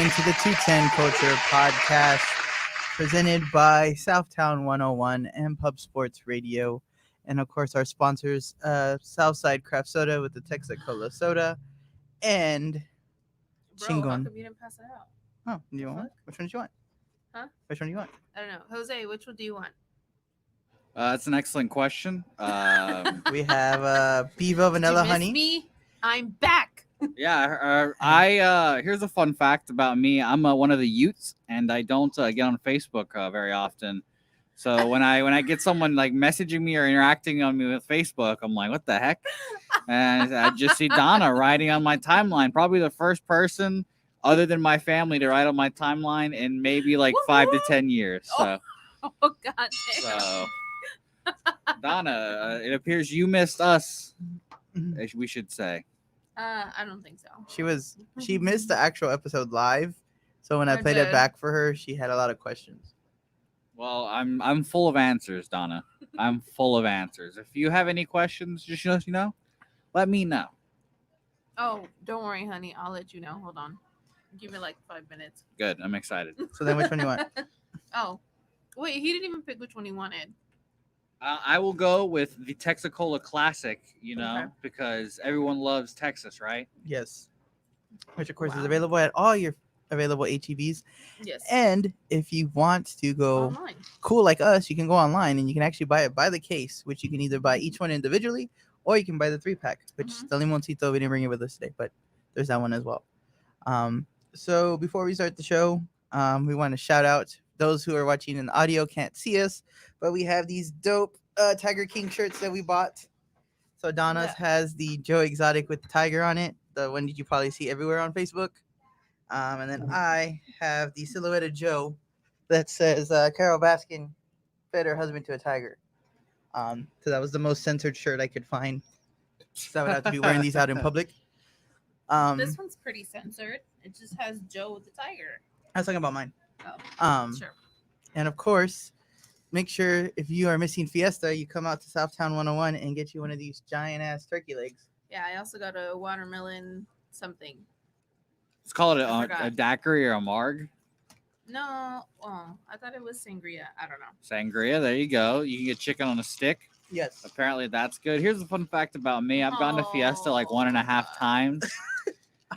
into the 210 Culture Podcast presented by Southtown 101 and Pub Sports Radio. And of course, our sponsors, Southside Craft Soda with the Texacola Soda and Bro, how Chingon. come you didn't pass it out? Oh, you want one? Fuck? Which one do you want? Huh? Which one do you want? I don't know. Jose, which one do you want? That's an excellent question. We have Bevo Did Vanilla you miss Honey. me? I'm back. Here's a fun fact about me. I'm one of the Utes, and I don't get on Facebook very often. So when I get someone like messaging me or interacting on me with Facebook, I'm like, what the heck? And I just see Donna writing on my timeline. Probably the first person other than my family to write on my timeline in maybe like 5 to 10 years. So, Oh, god damn. so Donna, it appears you missed us. We should say. I don't think so. She missed the actual episode live. So when I I played it did. back for her, she had a lot of questions. Well, I'm full of answers, Donna. I'm full of answers. If you have any questions, just let me know. Oh, don't worry, honey. I'll let you know. Hold on. Give me like 5 minutes. Good. I'm excited. So then which one do you want? Oh, wait. He didn't even pick which one he wanted. I will go with the Texacola Classic, Okay. because everyone loves Texas, right? Yes. Which of course is Wow. available at all your available HEBs. Yes. And if you want to go Online. cool like us, you can go online and you can actually buy it by the case, which you can either buy each one individually or you can buy the 3-pack, which Mhm. the Limoncito, we didn't bring it with us today, but there's that one as well. So before we start the show, we want to shout out those who are watching in audio can't see us, but we have these dope Tiger King shirts that we bought. So Donna's Yeah. has the Joe Exotic with the tiger on it, the one that you probably see everywhere on Facebook. And then I have the silhouette of Joe that says Carol Baskin fed her husband to a tiger. So that was the most censored shirt I could find. So I would have to be wearing these out in public. This one's pretty censored. It just has Joe with the tiger. I was talking about mine. Oh, sure. And of course, make sure if you are missing Fiesta, you come out to Southtown 101 and get you one of these giant ass turkey legs. Yeah, I also got a watermelon something. Let's call it I a forgot. daiquiri or a marg. No, I thought it was sangria. I don't know. Sangria. There you go. You can get chicken on a stick. Yes. Apparently, that's good. Here's a fun fact about me. I've gone to Fiesta like Oh, 1.5 God. times.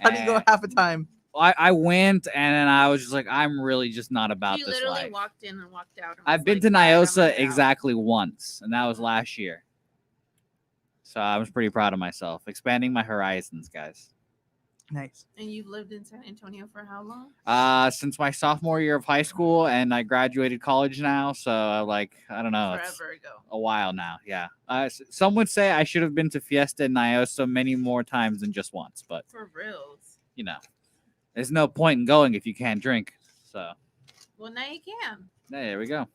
How do you go And half a time? I went and then I was just like, I'm really just not about He this literally life. walked in and walked out. And I've was been like, to "Bye, I'm Nyosa out." exactly once, and that was last year. So I was pretty proud of myself, expanding my horizons, guys. Nice. And you've lived in San Antonio for how long? Since my sophomore year of high school, and I graduated college now, so I don't know, it's Forever ago. a while now. Yeah. Some would say I should have been to Fiesta and Nyosa many more times than just once, but For reals. there's no point in going if you can't drink. So Well, now you can. there we go.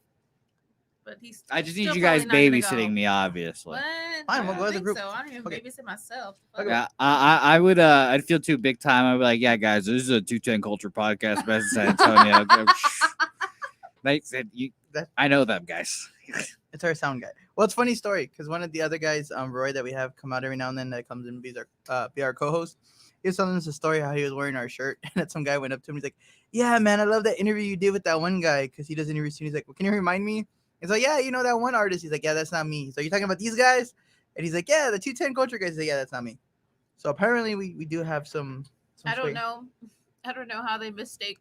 But he's. I just need still you guys probably not gonna babysitting go. me, obviously. What? Fine, we'll I go as a don't think group. So. I don't even Okay. babysit myself. Okay. Yeah, I would. I'd feel too big time. I'd be like, "Yeah, guys, this is a 210 Culture Podcast, best in San Antonio." They said, I know them guys. It's our sound guy. Well, it's a funny story because one of the other guys, Roy, that we have come out every now and then that comes in and be our co-host. He was telling us a story how he was wearing our shirt and that some guy went up to him. He's like, "Yeah, man, I love that interview you did with that one guy," because he does interviews too. He's like, "Well, can you remind me?" He's like, "Yeah, you know that one artist." He's like, "Yeah, that's not me." So you're talking about these guys? And he's like, "Yeah, the 210 Culture guys." He's like, "Yeah, that's not me." So apparently we do have some I don't sway. know. I don't know how they mistake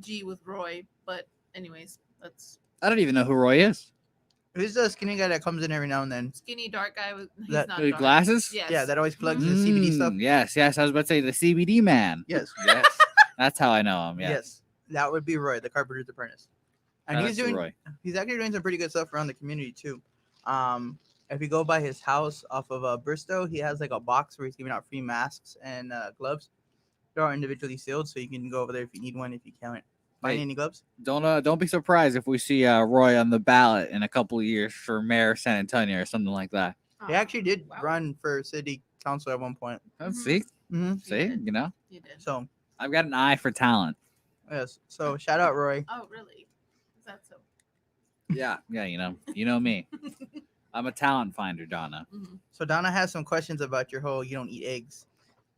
G with Roy, but anyways, that's I don't even know who Roy is. Who's the skinny guy that comes in every now and then? skinny dark guy with. He's That- not The dark. glasses? Yes. Yeah, that always plugs the CBD stuff. Yes. I was about to say the CBD man. Yes. Yes. That's how I know him. Yeah. Yes. That would be Roy, the Carpenter's Apprentice. And Shout he's out to doing Roy. he's actually doing some pretty good stuff around the community too. If you go by his house off of Bristow, he has like a box where he's giving out free masks and gloves. They're all individually sealed, so you can go over there if you need one. If you can't find Hey. any gloves, Don't be surprised if we see Roy on the ballot in a couple of years for mayor of San Antonio or something like that. he actually did Wow. run for city council at one point. Let's Mhm. see. Mm-hmm. See, did. You did. So I've got an eye for talent. yes, so shout out Roy. Oh, really? Is that so? Yeah. Yeah. You know me. I'm a talent finder, Donna. Mhm. So Donna has some questions about your whole you don't eat eggs.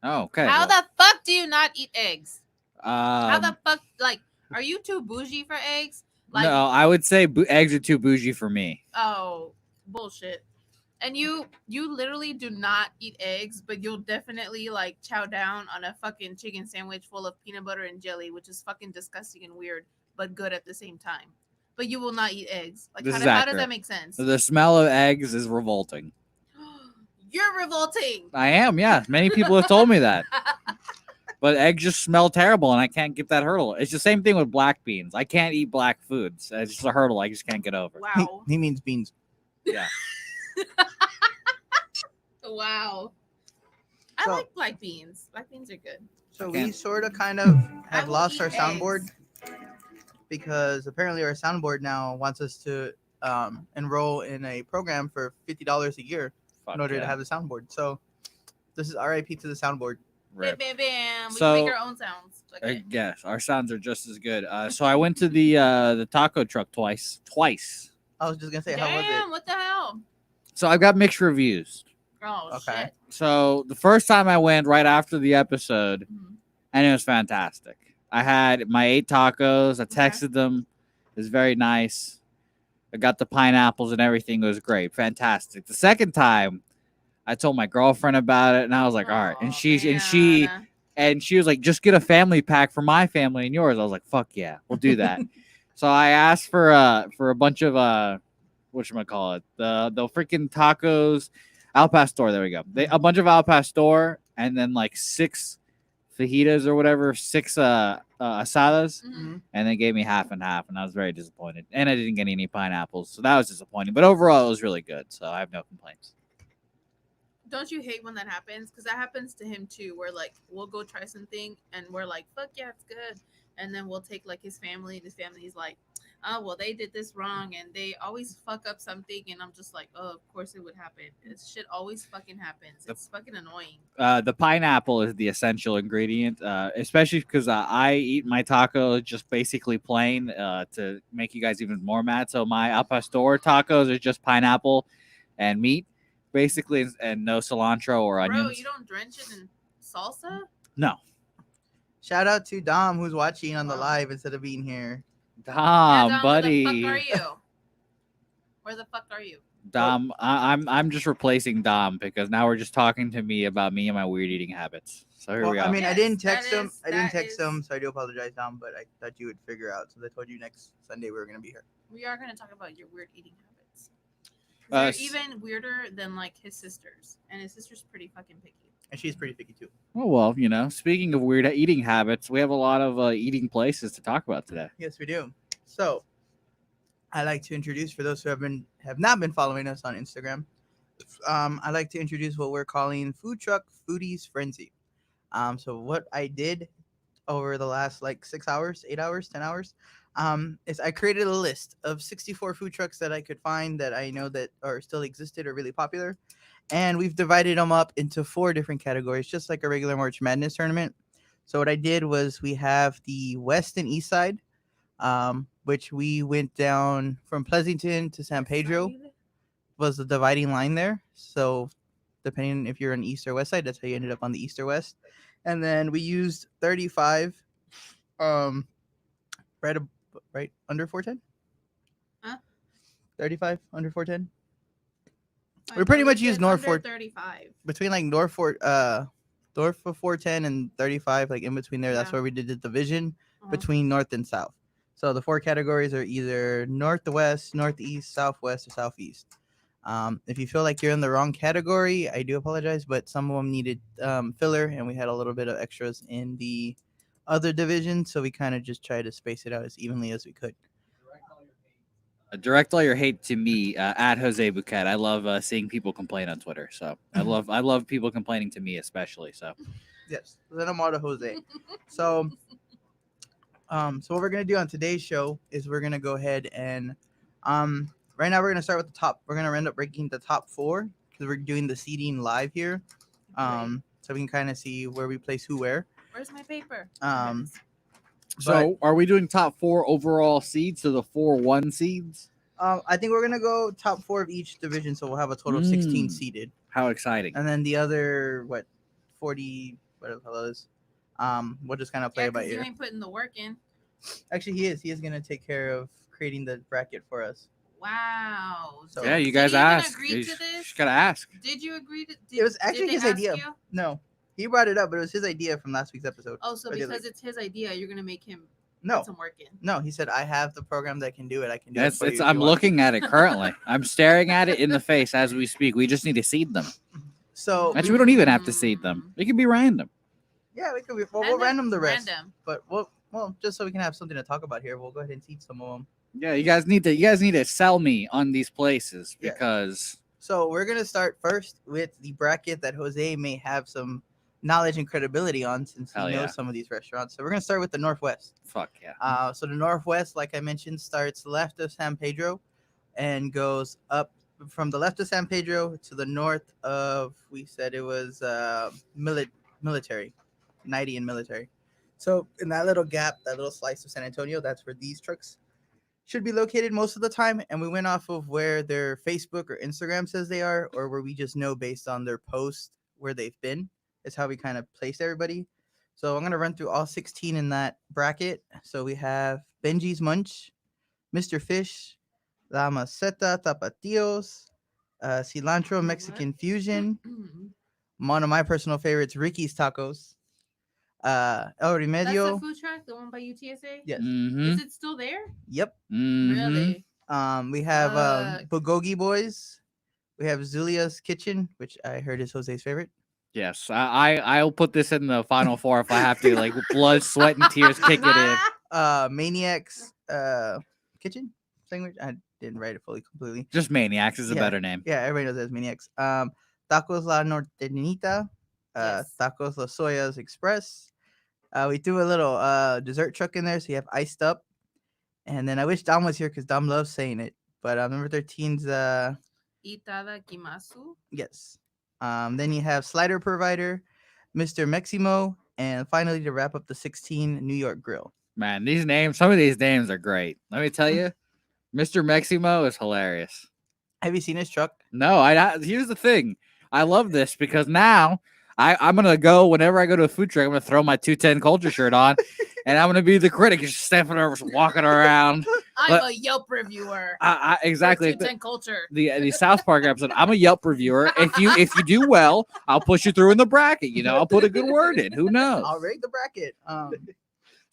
Oh, okay. How well, the fuck do you not eat eggs? How the fuck? Like, are you too bougie for eggs? Like, no, I would say eggs are too bougie for me. oh, bullshit. And you literally do not eat eggs, but you'll definitely like chow down on a fucking chicken sandwich full of peanut butter and jelly, which is fucking disgusting and weird, but good at the same time. But you will not eat eggs. Like, This how, is how does accurate. that make sense? The smell of eggs is revolting. You're revolting. I am, yeah. Many people have told me that. But eggs just smell terrible, and I can't get that hurdle. It's the same thing with black beans. I can't eat black foods. It's just a hurdle I just can't get over. Wow. He means beans. Yeah. Wow. I So- like black beans. Black beans are good. So Okay. we sort of kind of I have will lost eat our soundboard eggs. because apparently our soundboard now wants us to enroll in a program for $50 a year Fuck in order yeah. to have the soundboard. So this is RIP to the soundboard. Rip. Bam, bam, bam. We So- can make our own sounds. Okay. Yes, our sounds are just as good. So I went to the taco truck twice. I was just gonna say, how was Damn, it? what the hell? So I've got mixed reviews. Oh, Okay. shit. So the first time I went right after the episode, Mhm. and it was fantastic. I had my 8 tacos. I Okay. texted them. It was very nice. I got the pineapples and everything. It was great, fantastic. The second time, I told my girlfriend about it, and I was like, "All right." And Aw, she was like, "Just get a family pack for my family and yours." I was like, "Fuck yeah, we'll do that." So I asked for a bunch of whatchamacallit, the freaking tacos, Al Pastor. There we go. A bunch of Al Pastor, and then like 6 fajitas or whatever, 6 asadas, Mhm. and they gave me half and half, and I was very disappointed. And I didn't get any pineapples, so that was disappointing. But overall, it was really good, so I have no complaints. Don't you hate when that happens? Because that happens to him too, where like we'll go try something and we're like, fuck yeah, it's good. And then we'll take like his family, and his family's like, oh, well, they did this wrong and they always fuck up something. And I'm just like, oh, of course it would happen. This shit always fucking happens. It's fucking annoying. The pineapple is the essential ingredient, especially because I eat my taco just basically plain to make you guys even more mad. So my al pastor tacos are just pineapple and meat, basically, and no cilantro or onions. Bro, you don't drench it in salsa? No. Shout out to Dom who's watching on the Wow. live instead of being here. Dom, Dom, buddy. Where the fuck are you? Where the fuck are you? Dom, I'm just replacing Dom because now we're just talking to me about me and my weird eating habits. So here we Well, go. I mean, I Yes, didn't that text him. is- I didn't that text is- him, so I do apologize, Dom. But I thought you would figure out. So I told you next Sunday we were gonna be here. We are going to talk about your weird eating habits. 'Cause Uh, They're s- even weirder than like his sisters. And his sister's pretty fucking picky. And she's pretty picky too. Oh, well, speaking of weird eating habits, we have a lot of eating places to talk about today. Yes, we do. So, I like to introduce for those who have not been following us on Instagram. I like to introduce what we're calling Food Truck Foodies Frenzy. So what I did over the last like 6 hours, 8 hours, 10 hours, is I created a list of 64 food trucks that I could find that I know that are still existed or really popular, and we've divided them up into 4 different categories, just like a regular March Madness tournament. So what I did was we have the West and East Side, which we went down from Pleasanton to San Pedro was the dividing line there. So depending if you're on East or West Side, that's how you ended up on the East or West. And then we used 35 right under 410. Huh? 35 under 410 I We thought pretty you much said use North under Fort- 35. between like north of 410 and 35, like in between there. That's Yeah. where we did the division Uh-huh. between north and south. So the 4 categories are either northwest, northeast, southwest, or southeast. If you feel like you're in the wrong category, I do apologize, but some of them needed filler, and we had a little bit of extras in the other division, so we kind of just tried to space it out as evenly as we could. Direct all your hate to me at Jose Bouquet. I love seeing people complain on Twitter. So I love people complaining to me, especially. So Yes, then I'm out of Jose. So, so what we're gonna do on today's show is we're gonna go ahead and, right now we're gonna start with the top. We're gonna end up ranking the top 4 because we're doing the seeding live here. So we can kind of see where we place who where. Where's my paper? So are we doing top 4 overall seeds? So the 4 1 seeds? I think we're gonna go top 4 of each division, so we'll have a total of 16 seeded, How exciting. and then the other 40 whatever the hell it is, We'll just kind of play Yeah, it by because you ear. ain't putting the work in. Actually, he is gonna take care of creating the bracket for us. Wow. So- Yeah, you Did guys he even ask. agree You to this? just gotta ask. Did you agree to? It was did actually they his ask idea. you? No, he brought it up, but it was his idea from last week's episode. Oh, so Or the other because week. it's his idea, you're gonna make him No, put some work in. no, he said I have the program that can do it. I can do it. It's For you it's. if I'm you want." looking at it currently. I'm staring at it in the face as we speak. We just need to seed them. So Actually, we don't even have to seed them. It can be random. yeah, we could. We'll Random- random the rest, Random. but well, just so we can have something to talk about here, we'll go ahead and seed some of them. Yeah, you guys need to sell me on these places Yeah. because So we're gonna start first with the bracket that Jose may have some knowledge and credibility on, since he Hell knows yeah. some of these restaurants. So we're gonna start with the Northwest. fuck yeah. So the Northwest, like I mentioned, starts left of San Pedro, and goes up from the left of San Pedro to the north of. We said it was military, 90 and military. So in that little gap, that little slice of San Antonio, that's where these trucks should be located most of the time. And we went off of where their Facebook or Instagram says they are, or where we just know based on their post where they've been. Is how we kind of placed everybody. So I'm gonna run through all 16 in that bracket. So we have Benji's Munch, Mr. Fish, La Maceta Tapatios, Cilantro What? Mexican Fusion, one of my personal favorites, Ricky's Tacos, El That's the Remedio. food truck, the one by UTSA. Yes. Mm-hmm. Is it still there? Yep. Really? We have Fuck. Bulgogi Boys. We have Zulia's Kitchen, which I heard is Jose's favorite. Yes, I'll put this in the final four if I have to. Like blood, sweat, and tears kick it in. Maniacs Kitchen sandwich. I didn't write it fully completely. Just Maniacs is a Yeah. better name. Yeah, everybody knows that as Maniacs. Tacos La Norteñita, Yes. Tacos Los Soyas Express. We threw a little dessert truck in there, so you have iced up. And then I wish Dom was here because Dom loves saying it. But number 13's Itadakimasu. yes. Then you have Slider Provider, Mr. Maximo, and finally to wrap up the 16, New York Grill. Man, these names, some of these names are great. Let me tell you, Mr. Maximo is hilarious. Have you seen his truck? No, here's the thing. I love this because now I'm gonna go whenever I go to a food truck. I'm gonna throw my 210 culture shirt on, and I'm gonna be the critic, just stepping over, just walking around. I'm But- a Yelp reviewer. Exactly. For 210 culture. The South Park episode. I'm a Yelp reviewer. If you do well, I'll push you through in the bracket. You know, I'll put a good word in. Who knows? I'll rate the bracket.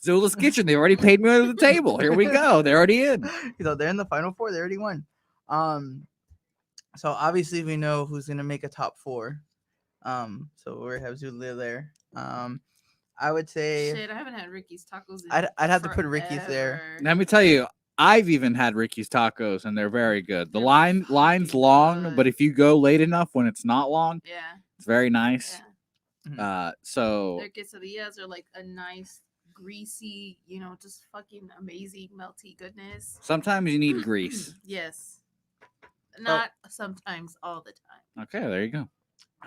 Zula's Kitchen. They already paid me under the table. Here we go. They're already in. So they're in the final four. They already won. So obviously we know who's gonna make a top four. So we have Zula there. I would say Shit, I haven't had Ricky's tacos. In I'd have to put Ricky's there. forever. Let me tell you, I've even had Ricky's tacos, and they're very good. The They're line's fucking long, good. but if you go late enough when it's not long, Yeah, it's very nice. yeah. So Their quesadillas are like a nice, greasy, just fucking amazing, melty goodness. sometimes you need grease. Yes. Not sometimes, all the time. Okay, there you go.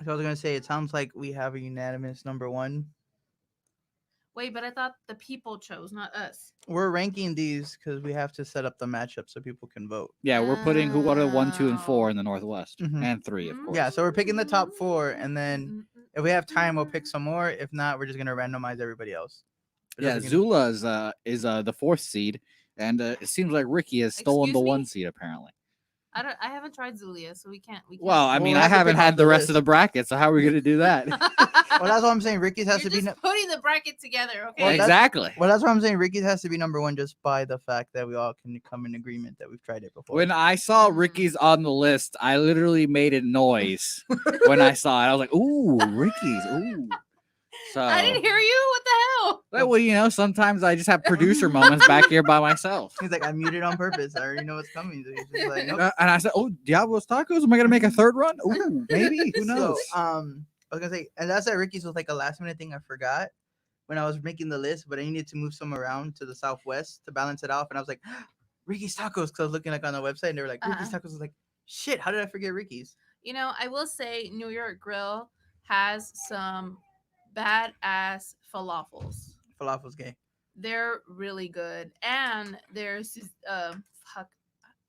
So I was gonna say it sounds like we have a unanimous number one. Wait, but I thought the people chose, not us. We're ranking these because we have to set up the matchup so people can vote. Yeah, we're putting who what are 1, 2, and 4 in the Northwest, Mhm. and 3, of course. Yeah, so we're picking the top four, and then Mm-mm. if we have time, we'll pick some more. If not, we're just gonna randomize everybody else. But Yeah, if we can- Zula is the 4th seed, and it seems like Ricky has stolen Excuse the me? 1 seed apparently. I haven't tried Zulia, so we can't. Well, I Well, mean, we I have to haven't pick off had the the rest list. of the bracket, so how are we going to do that? Well, that's what I'm saying. Ricky's has You're to be. just putting the bracket together, okay? Well, that's- Exactly. Well, that's what I'm saying. Ricky's has to be number one just by the fact that we all can come in agreement that we've tried it before. When I saw Ricky's on the list, I literally made a noise when I saw it. I was like, "Ooh, Ricky's! Ooh!" So, I didn't hear you. What the hell? well, sometimes I just have producer moments back here by myself. He's like, I muted on purpose. I already know what's coming. So he's just like, nope. And I said, "Oh, Diablo's Tacos! Am I gonna make a third run? Ooh, maybe. Who knows?" So, I was gonna say, and that's at Ricky's was like a last minute thing I forgot when I was making the list, but I needed to move some around to the southwest to balance it off. And I was like, Ricky's Tacos, because I was looking like on the website and they were like, Ricky's Tacos. I was like, shit, how did I forget Ricky's? I will say New York Grill has some badass falafels. Falafel's gay. They're really good, and there's fuck,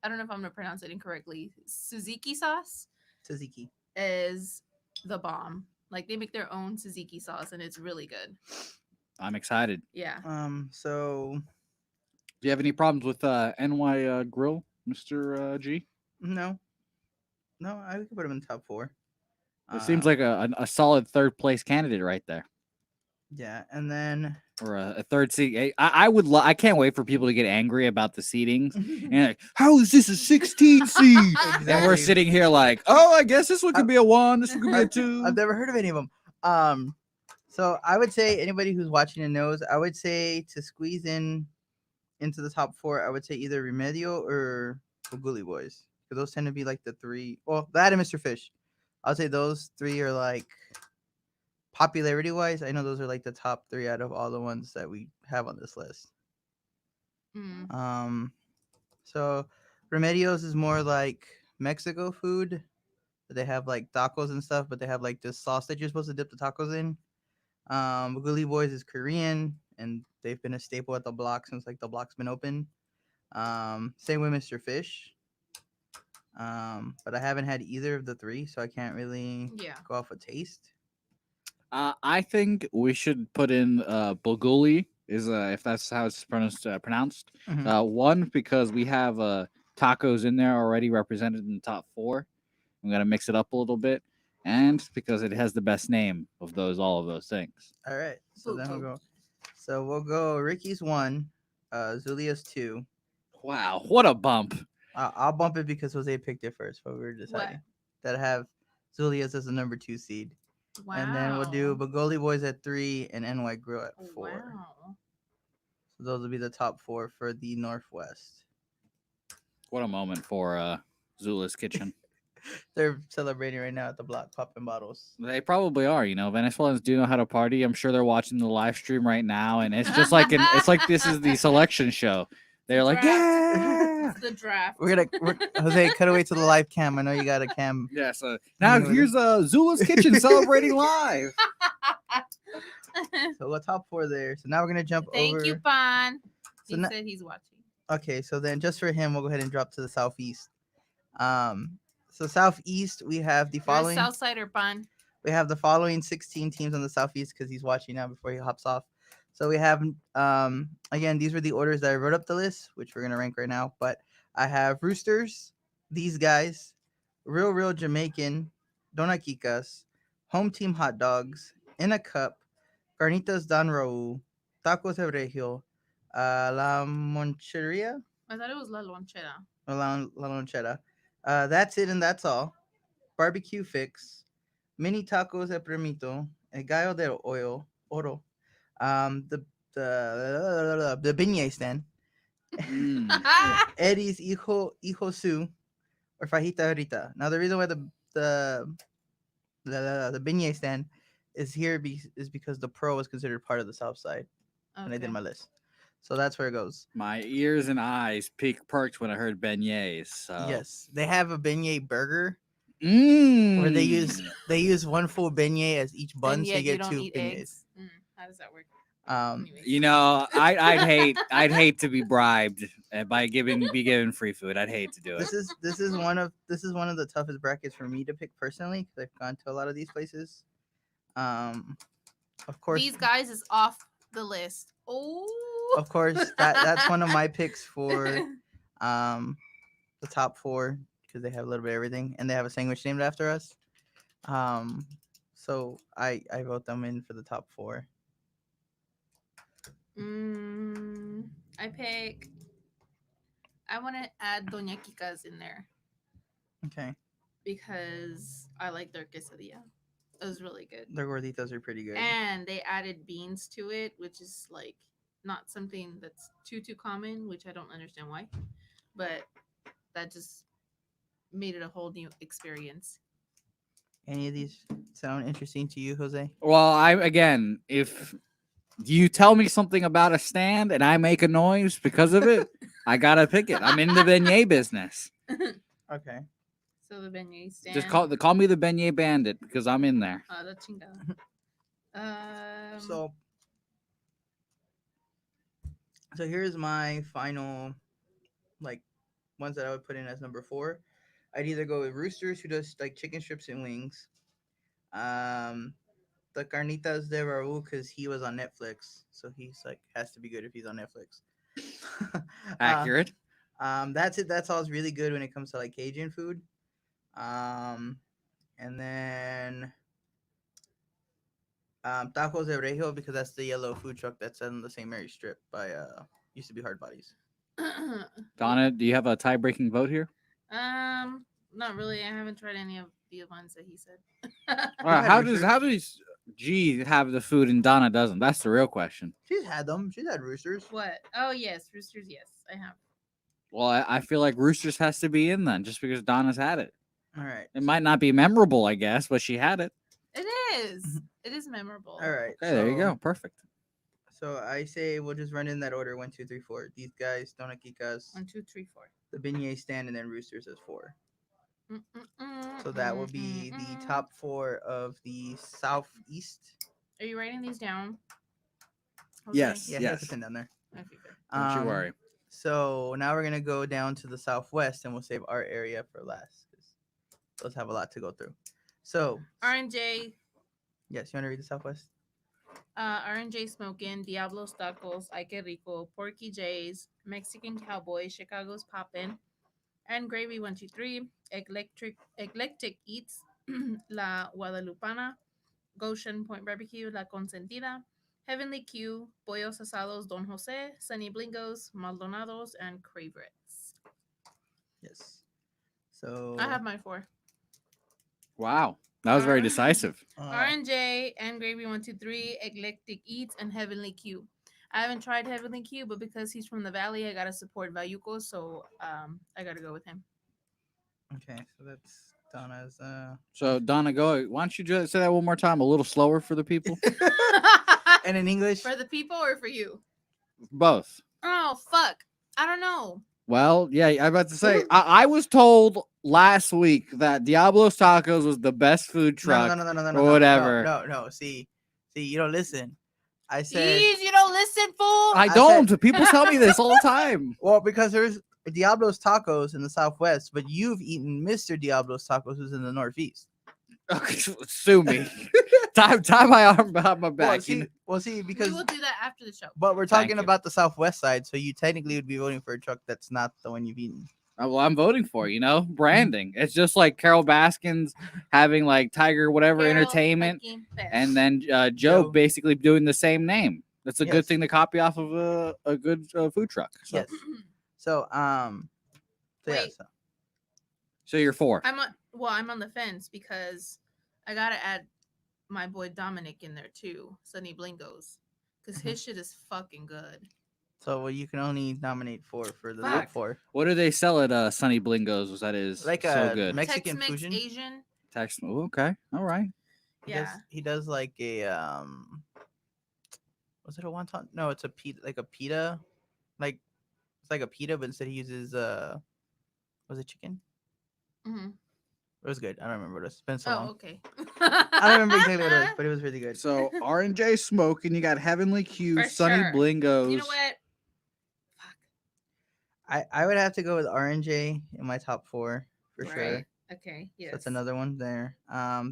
I don't know if I'm gonna pronounce it incorrectly. Suzuki sauce Tzatziki. is the bomb. Like they make their own Suzuki sauce, and it's really good. I'm excited. Yeah. So Do you have any problems with NY Grill, Mr. G? no, no, I could put him in the top four. It seems Um, like a solid third place candidate right there, yeah, and then or a third seed. I would. I can't wait for people to get angry about the seedings and like, how is this a 16 seed? And we're Exactly. sitting here like, oh, I guess this one could be a 1. This one could be a I've 2. never heard of any of them. So I would say anybody who's watching and knows, I would say to squeeze in into the top four, I would say either Remedio or Gully Boys, because those tend to be like the three. Well, that and Mr. Fish. I'll say those three are like popularity wise. I know those are like the top three out of all the ones that we have on this list. Mm. So Remedios is more like Mexico food. They have like tacos and stuff, but they have like this sauce that you're supposed to dip the tacos in. Gully Boys is Korean, and they've been a staple at the block since like the block's been open. Same with Mr. Fish. But I haven't had either of the three, so I can't really Yeah. go off a taste. I think we should put in Bulguli, is if that's how it's pronounced. Mhm. One, because we have tacos in there already represented in the top 4. I'm gonna mix it up a little bit, and because it has the best name of all of those things. All right, so then we'll Boo-boo. go. So we'll go. Ricky's one, Zulia's two. Wow, what a bump! I'll bump it because Jose picked it first, but we were deciding that I have Zulia's as the number 2 seed. Wow. And then we'll do Bagoli Boys at 3 and NY Grill at 4. Wow. So those will be the top 4 for the Northwest. What a moment for Zula's Kitchen. They're celebrating right now at the block, popping bottles. They probably are. Venezuelans do know how to party. I'm sure they're watching the live stream right now, and it's just like it's like this is the selection show. They're like, Draft. yeah. It's the draft. We're Jose, cut away to the live cam. I know you got a cam. Yeah, so now know, here's Zula's Kitchen celebrating live. So we're top 4 there. So now we're gonna jump Thank over. you, Pan. So He na- said he's watching. Okay, so then just for him, we'll go ahead and drop to the southeast. So southeast we have the You're a following. Southsider, Pan. We have the following 16 teams on the southeast because he's watching now before he hops off. So we have again, these were the orders that I wrote up the list, which we're gonna rank right now. But I have Roosters, these guys, Real Jamaican, Donakikas, Home Team Hot Dogs, In a Cup, Carnitas Don Raul, Tacos de Regio, La Moncheria, I thought it was La Lonchera. or La Lonchera. That's it and that's all. Barbecue Fix, Mini Tacos de Premito, El Gallo del Oro, um, the the beignet stand, Mm. Eddie's Hijo Su, or Fajita Rita. Now the reason why the beignet stand is here is because the Pro is considered part of the South Side when I did Okay. my list. So that's where it goes. My ears and eyes perked when I heard beignets. So. Yes, they have a beignet burger Mm. where they use one full beignet as each bun, And so yet you get don't 2 eat beignets. eggs. How does that work? Anyways. I'd hate to be bribed by be given free food. I'd hate to do it. This is one of the toughest brackets for me to pick personally because I've gone to a lot of these places. Of course, These guys is off the list. Oh. of course, that's one of my picks for the top 4 because they have a little bit of everything and they have a sandwich named after us. So I vote them in for the top 4. I pick. I want to add Doña Kika's in there Okay, because I like their quesadilla. It was really good. their gorditas are pretty good. And they added beans to it, which is like not something that's too common, which I don't understand why. But that just made it a whole new experience. Any of these sound interesting to you, Jose? Well, if you tell me something about a stand and I make a noise because of it, I gotta pick it. I'm in the beignet business. Okay. So the beignet stand. Just call me the beignet bandit because I'm in there. The chingada. So here's my final like ones that I would put in as number 4. I'd either go with Roosters, who does like chicken strips and wings. the carnitas de Raul because he was on Netflix, so he's like has to be good if he's on Netflix. Accurate. That's it. That's all really good when it comes to like Cajun food. And then tacos de Regio because that's the yellow food truck that's on the St. Mary Strip by used to be Hard Bodies. Donna, do you have a tie-breaking vote here? Not really. I haven't tried any of the ones that he said. All right, had how roosters. does G have the food and Donna doesn't? That's the real question. She's had them. She's had roosters. What? Oh yes, roosters. Yes, I have. Well, I feel like Roosters has to be in then, just because Donna's had it. All right. It might not be memorable, I guess, but she had it. It is. It is memorable. All right. Okay, there you go. Perfect. So I say we'll just run in that order: 1, 2, 3, 4. These guys, Dona Kikas, 1, 2, 3, 4. the beignet stand, and then roosters as 4. So that will be the top 4 of the southeast. Are you writing these down? Jose? Yes. Yeah, Yes. yes. It's down there. Okay, good. Don't you worry. So now we're gonna go down to the southwest, and we'll save our area for last because those have a lot to go through. So R&J, yes, you want to read the southwest? R&J Smokin', Diablos Tacos, Ay Que Rico, Porky J's, Mexican Cowboy, Chicago's Poppin', and Gravy 123, Eclectic Eats, La Guadalupana, Goshen Point Barbecue, La Consentida, Heavenly Q, Pollos Asados Don Jose, Sunny Blingos, Maldonados, and Cravets. Yes. So I have my 4. Wow. That was very Uh, decisive. R&J and Gravy 123, Eclectic Eats, and Heavenly Q. I haven't tried Heavenly Q, but because he's from the valley, I gotta support Vayuco, so I gotta go with him. Okay, so that's Donna's. So, Donna, go. Why don't you just say that one more time, a little slower for the people? And in English, For the people or for you? Both. Oh fuck! I don't know. Well, yeah, I'm about to say, I was told last week that Diablo's Tacos was the best food truck. no, or whatever. No. See, you don't listen. I said, Jeez, you don't listen, fool. I I don't. said- People tell me this all the time. well, because there's Diablo's Tacos in the southwest, but you've eaten Mr. Diablo's Tacos, who's in the northeast. Okay, sue me. tie my arm behind my back. Well, see, because We will do that after the show. but we're Thank talking you. about the southwest side, so you technically would be voting for a truck that's not the one you've eaten. Well, I'm voting for, branding. It's just like Carol Baskins having like Tiger whatever Carol Entertainment, fucking Beth. and then Joe Joe. basically doing the same name. That's a good Yes. thing to copy off of a good food truck. So, Yes. So yeah, Wait. so you're 4. I'm on the fence because I gotta add my boy Dominic in there too, Sunny Blingos, because his shit is fucking good. well, you can only nominate 4 for the Fuck. top 4. What do they sell at Sunny Blingos? That is Like so a good. Mexican Tex-Mex fusion. Asian, Text. Okay. All right. yeah. He does like a was it a wonton? No, it's a pita, like a pita, like it's like a pita, but instead he uses was it chicken? hmm It was good. I don't remember what it was. It's been so Oh, long. okay. I don't remember exactly what it was, but it was really good. So R&J Smoke, and you got Heavenly Q, For Sunny sure. Blingos. You know what? Fuck. I would have to go with R&J in my top 4 for sure. Right. Okay. Yes. That's another one there.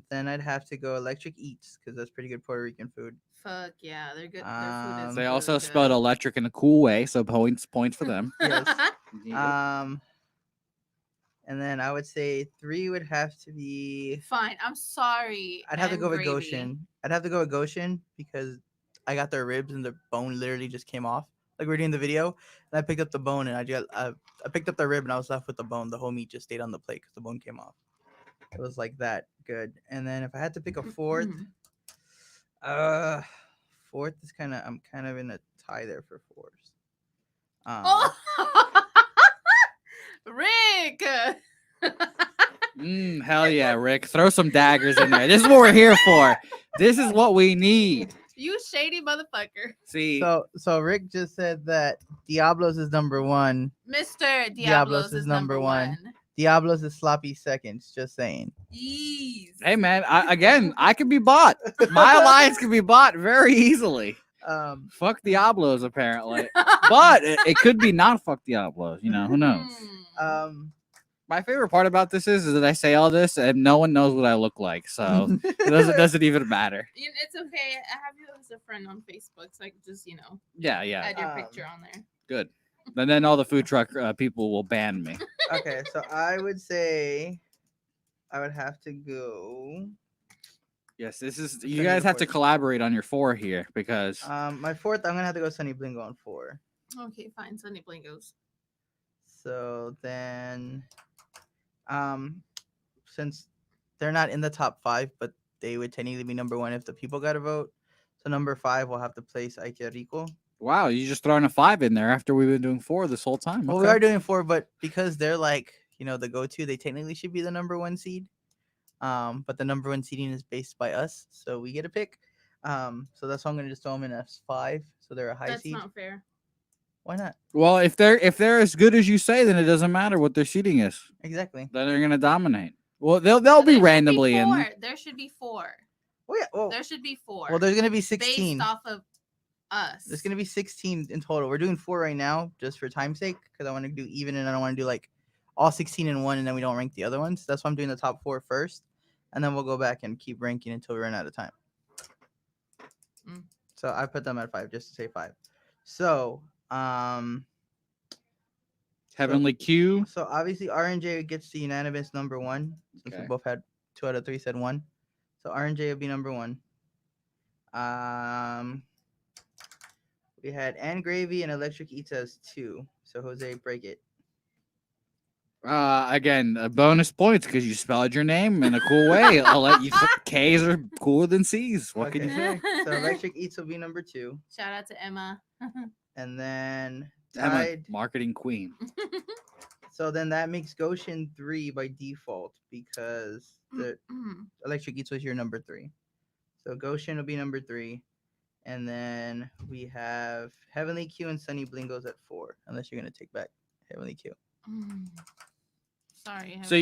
Then I'd have to go Electric Eats because that's pretty good Puerto Rican food. Fuck yeah, they're good. Their food is They really also good. spelled electric in a cool way, so points for them. Yes. And then I would say 3 would have to be. Fine. I'm sorry. I'd have to and go with gravy. Goshen. I'd have to go with Goshen because I got their ribs and the bone literally just came off. Like we were doing the video, and I picked up the bone and I picked up the rib and I was left with the bone. The whole meat just stayed on the plate because the bone came off. It was like that good. And then if I had to pick a 4th, Mhm. 4th is I'm kind of in a tie there for 4s. Oh, Rick. Hell yeah, Rick. Throw some daggers in there. This is what we're here for. This is what we need. You shady motherfucker. See, So Rick just said that Diablos is number 1. Mr. Diablos Diablos is is number number one. one. Diablos is sloppy seconds. Just saying. Yeez. hey man, I can be bought. My alliance can be bought very easily. Fuck Diablos, apparently. But it could be not fuck Diablos. Who knows? Hmm. My favorite part about this is that I say all this and no one knows what I look like, so it doesn't even matter. It's okay. I have you as a friend on Facebook, so I can just Yeah, add your picture on there. good. And then all the food truck people will ban me. Okay, so I would say I would have to go. Yes, this is. Send You me guys the have to fourth. collaborate on your 4 here because My fourth, I'm gonna have to go Sunny Blingo on 4. Okay, fine. Sunny Blingos. So then, since they're not in the top 5, but they would technically be number 1 if the people got a vote. So number 5 will have to place Ike Rico. wow, you just throwing a 5 in there after we've been doing 4 this whole time. Well, we are doing 4, but because they're like the go-to, they technically should be the number 1 seed. But the number 1 seeding is based by us, so we get a pick. So that's why I'm gonna just throw them in as 5, so they're a high That's seed. not fair. Why not? Well, if they're as good as you say, then it doesn't matter what their seating is. Exactly. Then they're gonna dominate. Well, they'll So be there should randomly in. four. There should be 4. Oh yeah. Well, There should be 4. there's gonna be 16. based off of us. There's gonna be 16 in total. We're doing 4 right now, just for time's sake, because I want to do even, and I don't want to do like all 16 in one, and then we don't rank the other ones. That's why I'm doing the top 4 first, and then we'll go back and keep ranking until we run out of time. Mm. So I put them at 5 just to say 5. So Heavenly Q. so obviously RNJ gets the unanimous number 1 since Okay. we both had 2 out of 3 said 1. So RNJ will be number 1. We had Ann Gravy and Electric Eats as 2. So Jose, break it. Again, bonus points because you spelled your name in a cool way. I'll let you. K's are cooler than C's. What can you say? So Electric Eats will be number 2. Shout out to Emma. And then Emma, tied. marketing queen. So then that makes Goshen 3 by default because the Electric Eats was your number 3. So Goshen will be number 3. And then we have Heavenly Q and Sunny Blingos at 4, unless you're gonna take back Heavenly Q. Sorry. So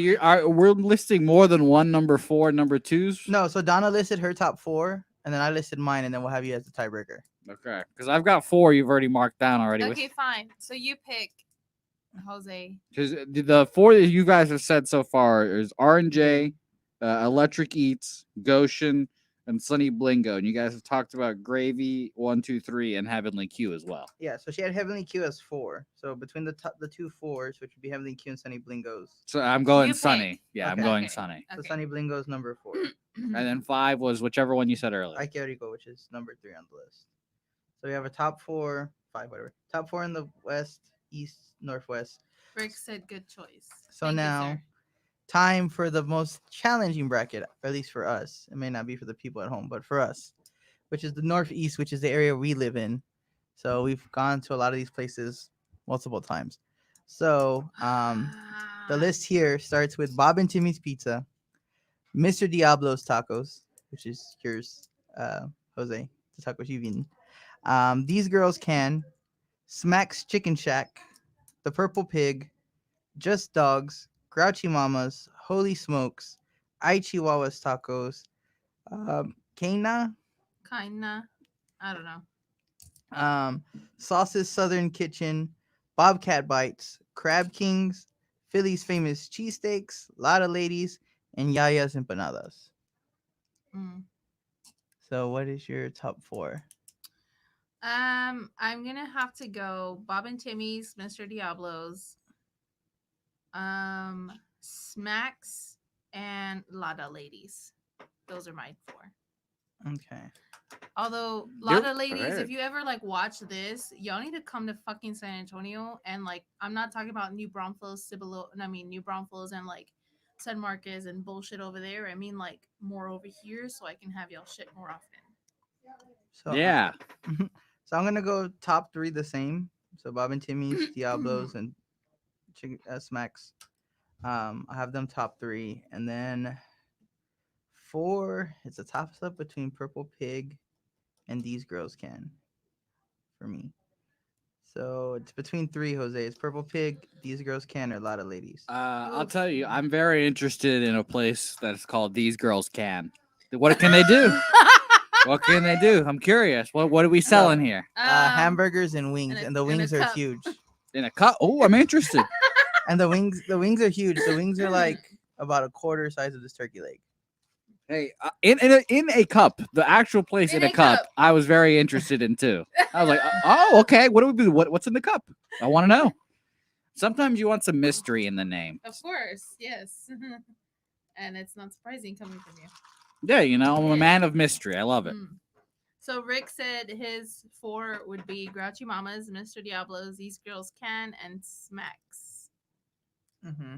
we're listing more than one number 4, number 2s. No, so Donna listed her top 4, and then I listed mine, and then we'll have you as the tiebreaker. Okay, because I've got 4 you've already marked down already. Okay, fine. So you pick Jose. Because the 4 that you guys have said so far is R&J, Electric Eats, Goshen, and Sunny Blingo. And you guys have talked about Gravy, 1, 2, 3, and Heavenly Q as well. Yeah, so she had Heavenly Q as 4. So between the 2 4s, which would be Heavenly Q and Sunny Blingos. So I'm going You Sunny. pick. Yeah, I'm Okay. going Okay. Sunny. So Okay. Sunny Blingos number 4. And then 5 was whichever one you said earlier. Ike Rico, which is number 3 on the list. So we have a top 4, 5, whatever. Top 4 in the west, east, northwest. Rick said good choice. So Thank you, now, sir. time for the most challenging bracket, or at least for us. It may not be for the people at home, but for us, which is the northeast, which is the area we live in. So we've gone to a lot of these places multiple times. So the list here starts with Bob and Timmy's Pizza, Mr. Diablo's Tacos, which is yours, Jose, the tacos you've eaten. These Girls Can, Smack's Chicken Shack, The Purple Pig, Just Dogs, Grouchy Mamas, Holy Smokes, I Chihuahua's Tacos, Kana, Kinda. I don't know. Sauce's Southern Kitchen, Bobcat Bites, Crab Kings, Philly's Famous Cheesesteaks, Lotta Ladies, and Yaya's Empanadas. Mm. So what is your top 4? I'm gonna have to go Bob and Timmy's, Mr. Diablo's, Smacks, and Lada Ladies. Those are my 4. Okay. Although Yep, Lada Ladies, alright. if you ever like watch this, y'all need to come to fucking San Antonio, and like I'm not talking about New Braunfels, New Braunfels and like San Marcos and bullshit over there. I mean like more over here, so I can have y'all shit more often. So Yeah. So I'm gonna go top 3 the same. So Bob and Timmy's, Diablos, and Smacks. I have them top 3, and then 4. It's a toss up between Purple Pig and These Girls Can for me. So it's between 3, Jose. It's Purple Pig, These Girls Can, or Lotta Ladies. I'll tell you, I'm very interested in a place that's called These Girls Can. What can they do? What can they do? I'm curious. What are we selling here? Hamburgers and wings, and a- and the and a wings are cup. huge. In a cup? Oh, I'm interested. And the wings are huge. The wings are like about a quarter size of this turkey leg. Hey, in a cup, the actual place in In a a cup, cup. I was very interested in too. I was like, oh, okay. What do we do? What's in the cup? I want to know. Sometimes you want some mystery in the name. Of course, yes. And it's not surprising coming from you. Yeah, you know, I'm a Yeah. man of mystery. I love it. Mm. So Rick said his 4 would be Grouchy Mamas, Mr. Diablos, These Girls Can, and Smacks. Mm-hmm.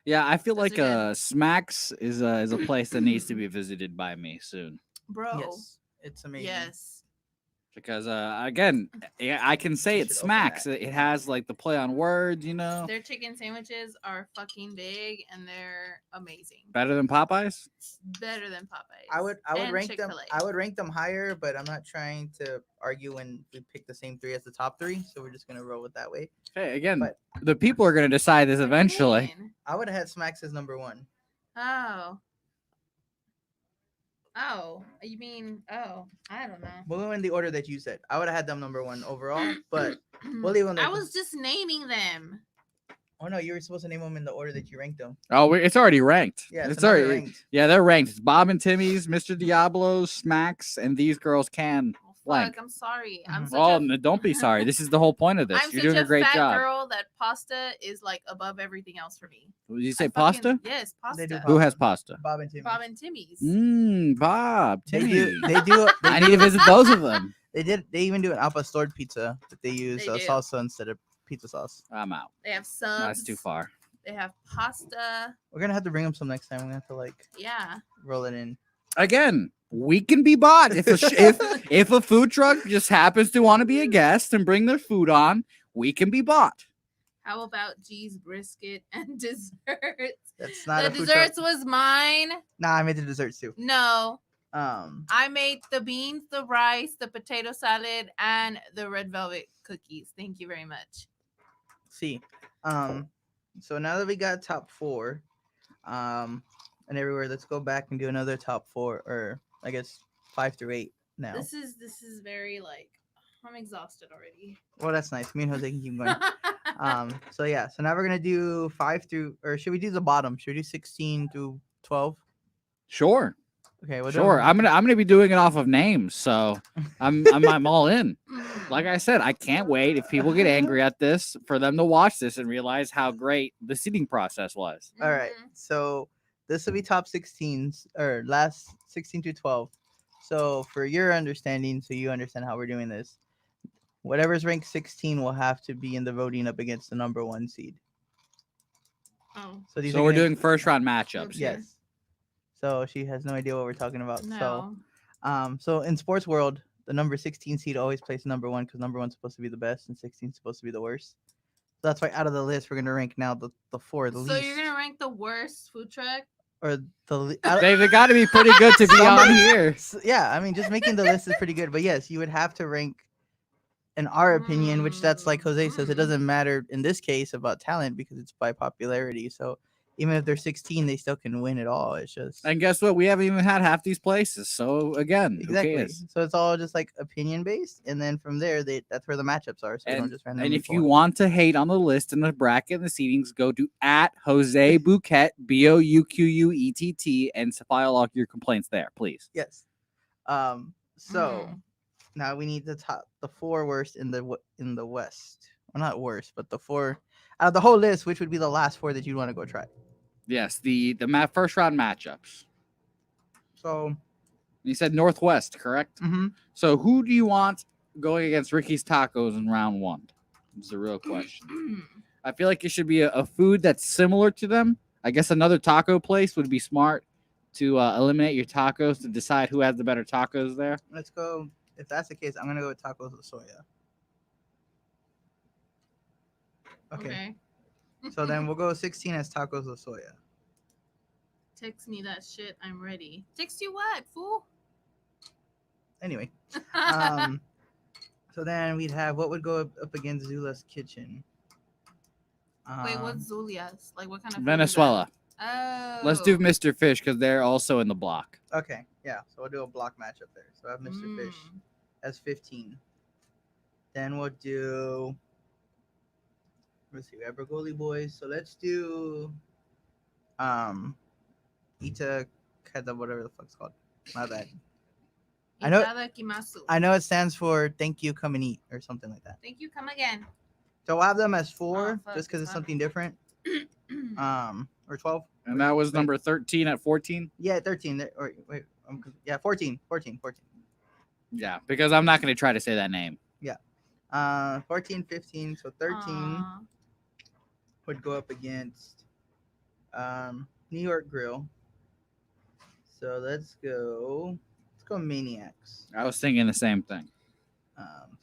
Yeah, I feel Those like are good. Smacks is a place that needs to be visited by me soon. Bro. Yes, it's amazing. Yes. Because again, I can say You it should open smacks. that. It has like the play on words, you know. Their chicken sandwiches are fucking big and they're amazing. Better than Popeyes. Better than Popeyes. I would and rank them. Chick-fil-A. I would rank them higher, but I'm not trying to argue when we pick the same 3 as the top 3. So we're just gonna roll with that way. Hey, again, But- the people are going to decide this What do you eventually. mean? I would have had Smacks as number 1. Oh. Oh. You mean, oh, I don't know. We'll go in the order that you said. I would have had them number 1 overall, but we'll leave them there. I was just naming them. Oh no, you were supposed to name them in the order that you ranked them. Oh, it's already ranked. Yeah, it's so now they're already ranked. Yeah, they're ranked. It's Bob and Timmy's, Mr. Diablo's, Smacks, and These Girls Can. Oh, Blank. fuck, I'm sorry. I'm Mhm. such Oh, a don't be sorry. This is the whole point of this. I'm You're such doing a great fat job. girl that pasta is like above everything else for me. Did you I say fucking- pasta? Yes, They do pasta. Who has pasta? Bob and Timmy. Bob and Timmy's. Bob, They Timmy. do. They do. I need to visit those of them. They even do an al pastor pizza that they use They do. salsa instead of pizza sauce. I'm out. They have subs. That's too far. They have pasta. We're gonna have to bring them some next time. We're gonna have to like Yeah. roll it in. Again, we can be bought if if a food truck just happens to want to be a guest and bring their food on. We can be bought. How about G's brisket and desserts? That's not The a food truck. desserts was mine. Nah, I made the desserts too. No, I made the beans, the rice, the potato salad, and the red velvet cookies. Thank you very much. see. So now that we got top 4, and everywhere, let's go back and do another top 4, or I guess 5 through 8 now. This is very like I'm exhausted already. Well, that's nice. Me and Jose can keep going. So yeah. So now we're gonna do 5 through, or should we do the bottom? Should we do 16 through 12? Sure, Okay. We'll do sure. them- I'm gonna be doing it off of names, so I'm all in. Like I said, I can't wait if people get angry at this for them to watch this and realize how great the seating process was. All right. Mhm. So this will be top 16s, or last 16 to 12. So for your understanding, so you understand how we're doing this, whatever's ranked 16 will have to be in the voting up against the number 1 seed. Oh So these So are we're gonna- doing first round matchups. Oops. Yes. So she has no idea what we're talking about. no. So in sports world, the number 16 seed always plays number 1 because number 1's supposed to be the best and 16 is supposed to be the worst. So that's why out of the list, we're gonna rank now the 4, the So least, you're gonna rank the worst food truck? or the le- They've got to be pretty good to be on Somebody- here. yeah, I mean, just making the list is pretty good. But yes, you would have to rank, in our opinion, which that's like Jose says, it doesn't matter in this case about talent because it's by popularity. So even if they're 16, they still can win it all. It's just And guess what? We haven't even had half these places. So again, exactly. who cares? So it's all just like opinion based, and then from there, that's where the matchups are. So we don't just And randomly if pull you it. want to hate on the list and the bracket and the seedings, go to at Jose Bouquet, Bouquett, and file all your complaints there, please. Yes. So now we need the 4 worst in the West. Well, not worst, but the 4 out of the whole list, which would be the last 4 that you'd want to go try. Yes, the first round matchups. So You said Northwest, correct? mhm. So who do you want going against Ricky's Tacos in round 1? Is the real question. I feel like it should be a food that's similar to them. I guess another taco place would be smart to eliminate your tacos to decide who has the better tacos there. Let's go. If that's the case, I'm gonna go with tacos with soya. Okay. So then we'll go 16 as tacos with soya. Text me that shit. I'm ready. Text you what, fool? Anyway, so then we'd have what would go up against Zula's Kitchen. Wait, what's Zulia's? Like, what kind of food is that? Venezuela. Oh. Let's do Mr. Fish because they're also in the block. Okay, yeah. So we'll do a block matchup there. So I have Mr. Fish Mm. as 15. Then we'll do let's see, we have Bergoli Boys. So let's do um Ita Kada, whatever the fuck's called. My bad. I know- Itadakimasu. I know it stands for thank you, come and eat or something like that. Thank you. Come again. So we'll have them as 4 fuck, just because it's it's something different. Or 12. And that was Wait. number 13 at 14. Yeah, 13. Or wait, yeah, 14. 14. Yeah, because I'm not going to try to say that name. 14, 15. So 13 Aw. would go up against New York Grill. So let's go Maniacs. I was thinking the same thing.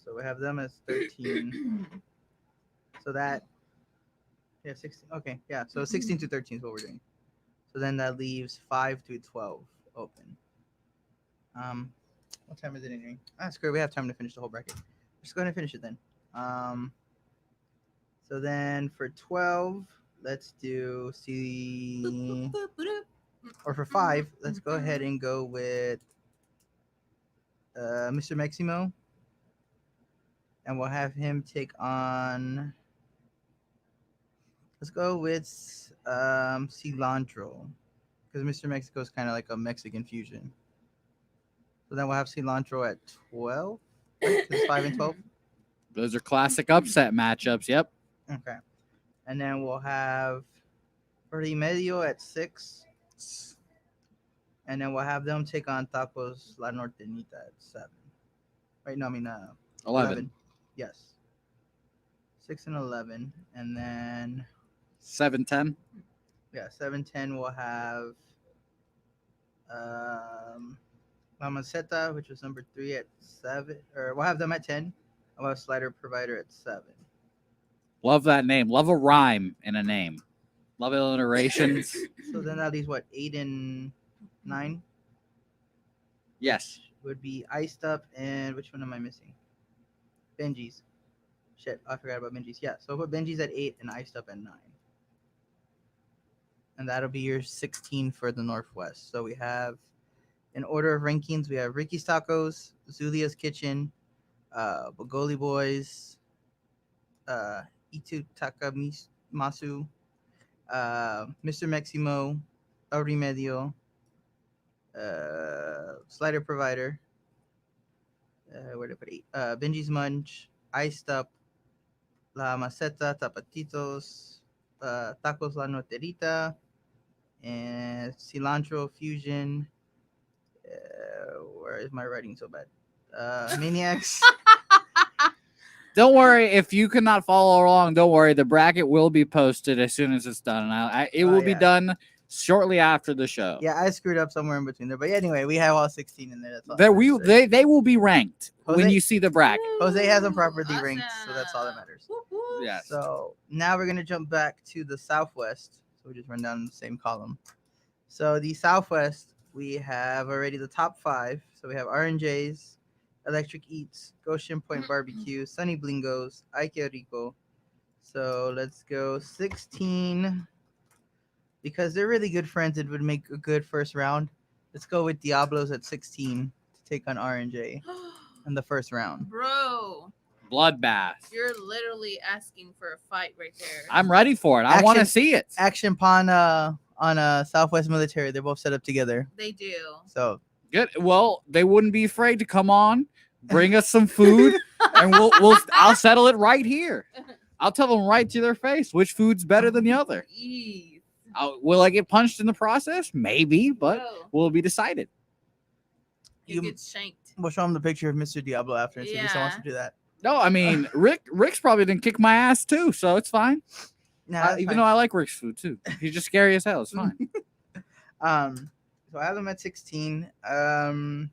So we have them as 13. So that, yeah, 16. Okay, yeah. So 16 to 13 is what we're doing. So then that leaves 5 to 12 open. What time is it anyway? Screw it. We have time to finish the whole bracket. Just go ahead and finish it then. So then for 12, let's do C. Or for 5, let's go ahead and go with Mr. Maximo. And we'll have him take on. Let's go with cilantro. Because Mr. Mexico is kind of like a Mexican fusion. So then we'll have cilantro at 12. Right? 'Cause it's 5 and 12. Those are classic upset matchups. Yep. Okay. And then we'll have Medio at 6. And then we'll have them take on Tacos La Norteñita at 7. Wait, no, I mean 11. Yes. 6 and 11. And then 7-10. yeah, 7-10 we'll have La Maceta, which was number 3 at 7. Or we'll have them at 10. And we'll have Slider Provider at 7. Love that name. Love a rhyme in a name. Love alliterations. So then that leaves what, 8 and 9 Yes. would be Iced Up, and which one am I missing? Benji's. Shit, I forgot about Benji's. Yeah, so we'll put Benji's at 8 and Iced Up at 9. And that'll be your 16 for the Northwest. So we have, in order of rankings, we have Ricky's Tacos, Zulia's Kitchen, Bogoli Boys, Itu Takamasu, Mr. Maximo, El Remedio, Slider Provider, where did I put 8? Benji's Munch, Iced Up, La Maceta, Tapatitos, Tacos La Noterita, and Cilantro Fusion. Where is my writing so bad? Maniacs. Don't worry if you cannot follow along. Don't worry, the bracket will be posted as soon as it's done. It will be yeah. done shortly after the show. Yeah, I screwed up somewhere in between there, but anyway, we have all 16 in there. That's all. They will be ranked when Jose- you see the bracket. Jose has them properly Awesome. ranked, so that's all that matters. Whoop, whoop. Yes. So now we're gonna jump back to the Southwest. So we just run down the same column. So the Southwest, we have already the top 5. So we have R&J's, Electric Eats, Goshen Point Barbecue, Sunny Blingos, Ike Rico. So let's go 16. Because they're really good friends, it would make a good first round. Let's go with Diablos at 16 to take on R&J in the first round. Bro, Bloodbath. you're literally asking for a fight right there. I'm ready for it. I want to Action- see it. Action Pawn on Southwest Military. They're both set up together. They do. So Good. Well, they wouldn't be afraid to come on, bring us some food, and I'll settle it right here. I'll tell them right to their face which food's better than the other. Jeez. Will I get punched in the process? Maybe, but Bro, will it be decided? you You- get shanked. we'll show him the picture of Mr. Diablo after and see if he still wants to Yeah. do that. No, I mean Rick's probably didn't kick my ass too, so it's fine. Nah, Even though I like Rick's food too, he's just scary as hell. It's fine. So I have them at 16. What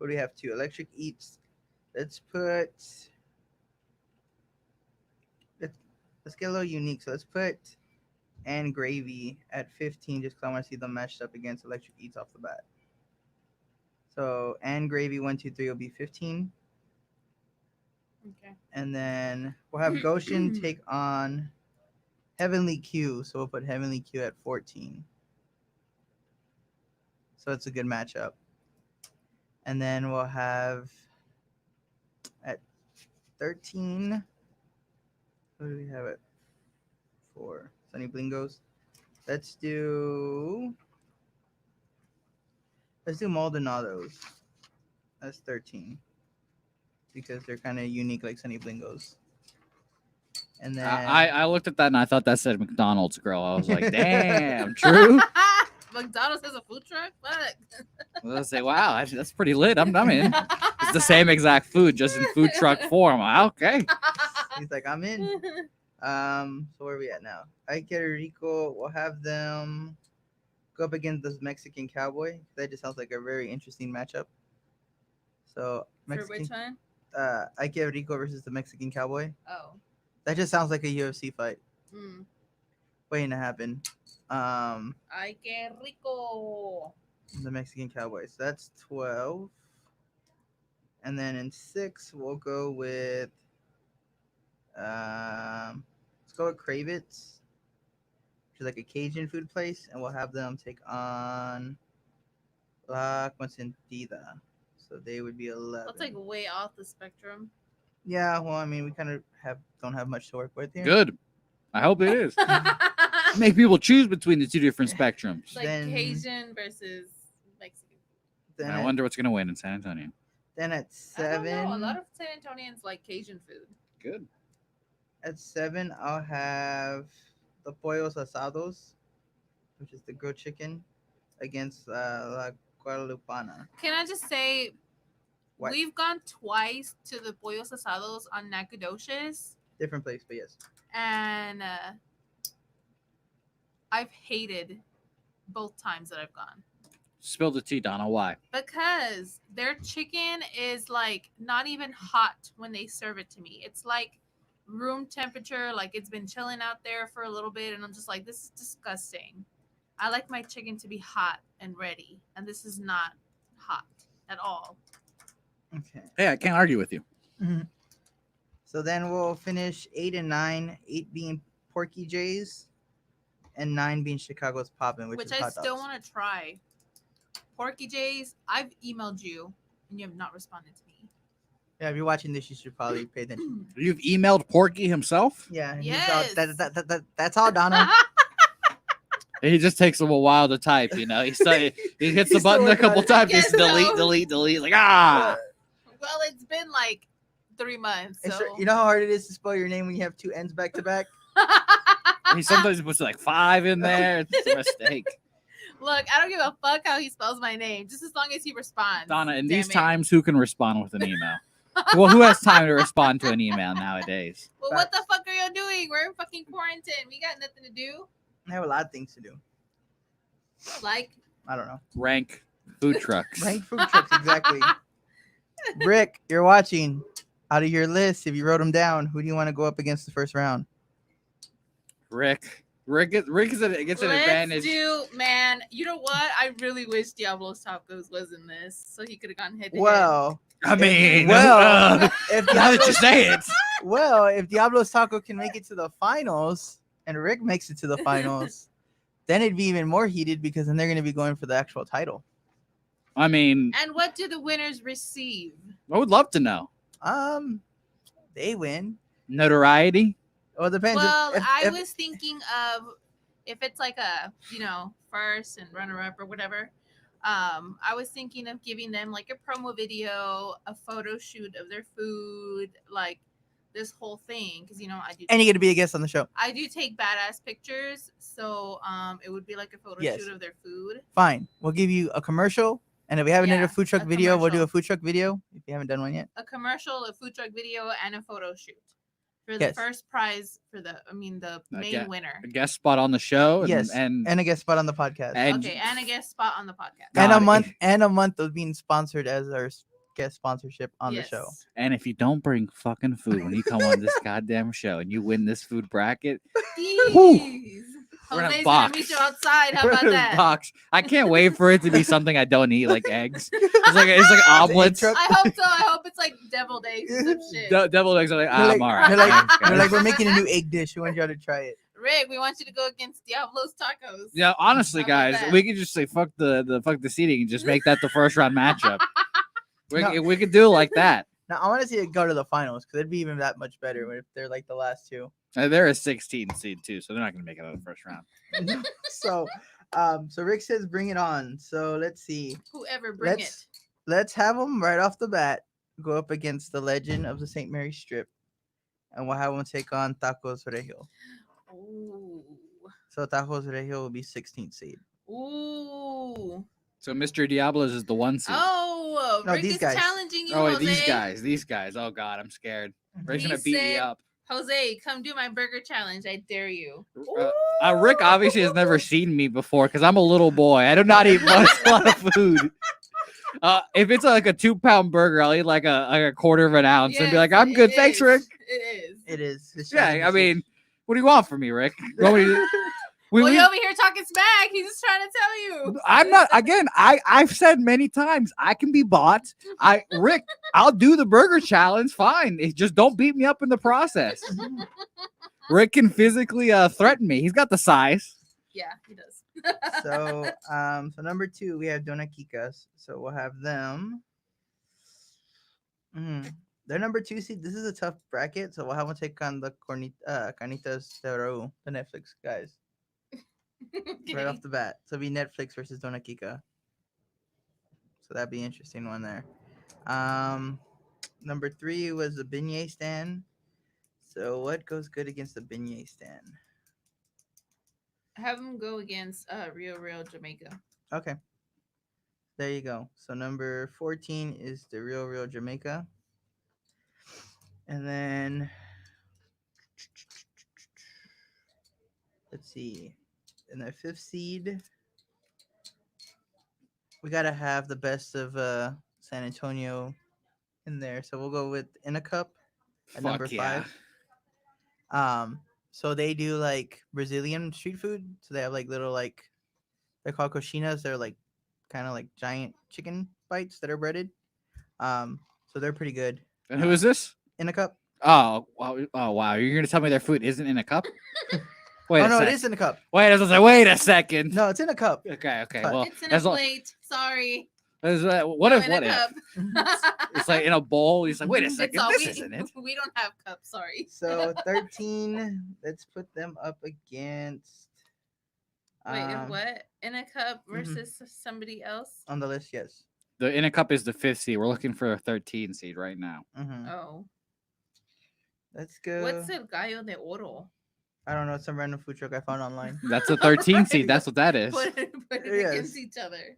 do we have? 2 Electric Eats. Let's get a little unique. So let's put and Gravy at 15 just because I want to see them matched up against Electric Eats off the bat. So and Gravy 1, 2, 3 will be 15. Okay. And then we'll have Goshen take on Heavenly Q. So we'll put Heavenly Q at 14. So it's a good matchup. And then we'll have at 13. What do we have it for? Sunny Blingos. Let's do Maldonados. That's 13 because they're kind of unique, like Sunny Blingos. And then I looked at that and I thought that said McDonald's Grill. I was like, damn, true. McDonald's has a food truck. Fuck. I was gonna say, wow, that's pretty lit. I'm in. It's the same exact food, just in food truck form. Okay. he's like, I'm in. So where are we at now? Ike Rico. We'll have them go up against this Mexican Cowboy. That just sounds like a very interesting matchup. So For Mexican, which one? Ike Rico versus the Mexican Cowboy. Oh. That just sounds like a UFC fight Mm. waiting to happen. Ay, qué rico. The Mexican Cowboy. So that's 12. And then in 6, we'll go with let's go with Kravitz, which is like a Cajun food place, and we'll have them take on La Consentida. So they would be 11. That's like way off the spectrum. Yeah, well, I mean, we kind of don't have much to work with here. Good. I hope it is. It's Make people choose between the two different spectrums. like Then- Cajun versus Mexican. Then I at, wonder what's gonna win in San Antonio. then at I don't 7, know. A lot of San Antonians like Cajun food. Good. at 7, I'll have the Pollos Asados, which is the grilled chicken, against La Guadalupana. Can I just say, What? we've gone twice to the Pollos Asados on Nacogdoches, Different place, but yes. and I've hated both times that I've gone. Spill the tea, Donna. Why? Because their chicken is like not even hot when they serve it to me. It's like room temperature, like it's been chilling out there for a little bit, and I'm just like, this is disgusting. I like my chicken to be hot and ready, and this is not hot at all. Okay. Hey, I can't argue with you. So then we'll finish 8 and 9, 8 being Porky J's, and 9 being Chicago's Poppin', which Which is I hot still dogs. want to try. Porky J's, I've emailed you, and you have not responded to me. Yeah, if you're watching this, you should probably pay attention. You've emailed Porky himself. Yeah. he's Yes. That's all, Donna. He just takes him a while to type. You know, he hits the He's still button a working couple on it. times. Yes, He's delete, no. delete. Like ah. Well, it's been like 3 months. And So sure, you know how hard it is to spell your name when you have 2 N's back to back? He sometimes puts like 5 in there. It's a mistake. Look, I don't give a fuck how he spells my name, just as long as he responds. Donna, in Damn these it. times, who can respond with an email? Well, who has time to respond to an email nowadays? Well, what the fuck are you doing? We're in fucking quarantine. We got nothing to do. I have a lot of things to do. Like, I don't know. Rank food trucks. Rank food trucks, exactly. Rick, you're watching. Out of your list, if you wrote them down, who do you want to go up against the first round? Rick gets an let's advantage. man. You know what? I really wish Diablos Tacos was in this, so he could have gone head to head. Well, I mean, well, if now that you Diablo's, say it, if Diablo's Taco can make it to the finals and Rick makes it to the finals, then it'd be even more heated because then they're going to be going for the actual title. I mean, And what do the winners receive? I would love to know. They win. Notoriety. Well, it depends. Well, If- I if- was thinking of if it's like a, first and runner up or whatever. I was thinking of giving them like a promo video, a photo shoot of their food, like this whole thing, because and you get to be a guest on the show. I do take badass pictures, so it would be like a photo Yes. shoot of their food. Fine. We'll give you a commercial. And if we haven't done Yeah, a food truck a video, we'll do commercial. a food truck video if you haven't done one yet. A commercial, a food truck video, and a photo shoot for the Yes. first prize for the main Okay. winner. A guest spot on the show. Yes, And And a guest spot on the podcast. Okay, and a guest spot on the podcast. And God, a month of being sponsored as our guest sponsorship on the show. Yes. and if you don't bring fucking food when you come on this goddamn show and you win this food bracket, Jeez. We're in a Jose's gonna box. meet you outside. How we're about in a that? box. I can't wait for it to be something I don't eat, like eggs. It's like omelets. truck. I hope so. I hope it's like deviled eggs or some shit. Devil eggs are like, They're I'm all right. They're like, Thanks, they're guys." like, we're making a new egg dish. We want y'all to try it. Rick, we want you to go against Diablo's Tacos. Yeah, honestly, How about guys, that? we could just say fuck the seating and just make that the first round matchup. No. We could do it like that. Now I want to see it go to the finals because it'd be even that much better if they're like the last two. They're a 16 seed too, so they're not going to make it out of the first round. so, so Rick says bring it on. So let's see. Whoever bring it. Let's have them right off the bat go up against the Legend of the St. Mary Strip, and we'll have them take on Tacos Regio. Ooh. So Tacos Regio will be 16th seed. Ooh. So Mr. Diablos is the 1 seed. Oh, No, Rick these is guys. challenging you, Oh, wait, Jose. these guys. Oh God, I'm scared. Rick's He gonna beat me said- up. Jose, come do my burger challenge. I dare you. Rick obviously has never seen me before because I'm a little boy. I do not eat much, a lot of food. If it's like a 2-pound burger, I'll eat like a quarter of an ounce and be like, "I'm good, thanks, Rick." It is. It is. This Yeah, challenge I is mean, what do you want from me, Rick? You want me to- Well, you over here talking smack. He's just trying to tell you. I'm not. Again, I've said many times I can be bought. Rick, I'll do the burger challenge. Fine, just don't beat me up in the process. Rick can physically threaten me. He's got the size. Yeah, he does. So, so number 2 we have Dona Kikas. So we'll have them. They're number 2 seed. This is a tough bracket, so we'll have them take on the Carnitas de Raúl, the Netflix guys, right off the bat. So it'll be Netflix versus Dona Kika. So that'd be an interesting one there. Number 3 was the beignet stand. So what goes good against the beignet stand? Have him go against Real Jamaica. Okay. There you go. So number 14 is the Real Jamaica. And then let's see. In the 5th seed, we gotta have the best of San Antonio in there. So we'll go with In a Cup at number 5. So they do like Brazilian street food. So they have like little they're called coxinas. They're like kind of like giant chicken bites that are breaded. So they're pretty good. And who is this? In a Cup. Oh wow! You're gonna tell me their food isn't in a cup? Wait, Oh no, it is in a cup. Wait, I was like, wait a second. No, it's in a cup. Okay. But- Well, It's in a as long, plate. Sorry. what No, if? in What a if? cup. It's like in a bowl. He's like, wait a It's second, all- this we, isn't it. We don't have cups. Sorry. So 13. Let's put them up against. Wait, what? In a cup versus somebody else? On the list, yes. The in a cup is the 5th seed. We're looking for a 13 seed right now. Oh. Let's go. What's el gallo de oro? I don't know. It's some random food truck I found online. That's a 13 seed. That's what that is. Put it Yes. against each other.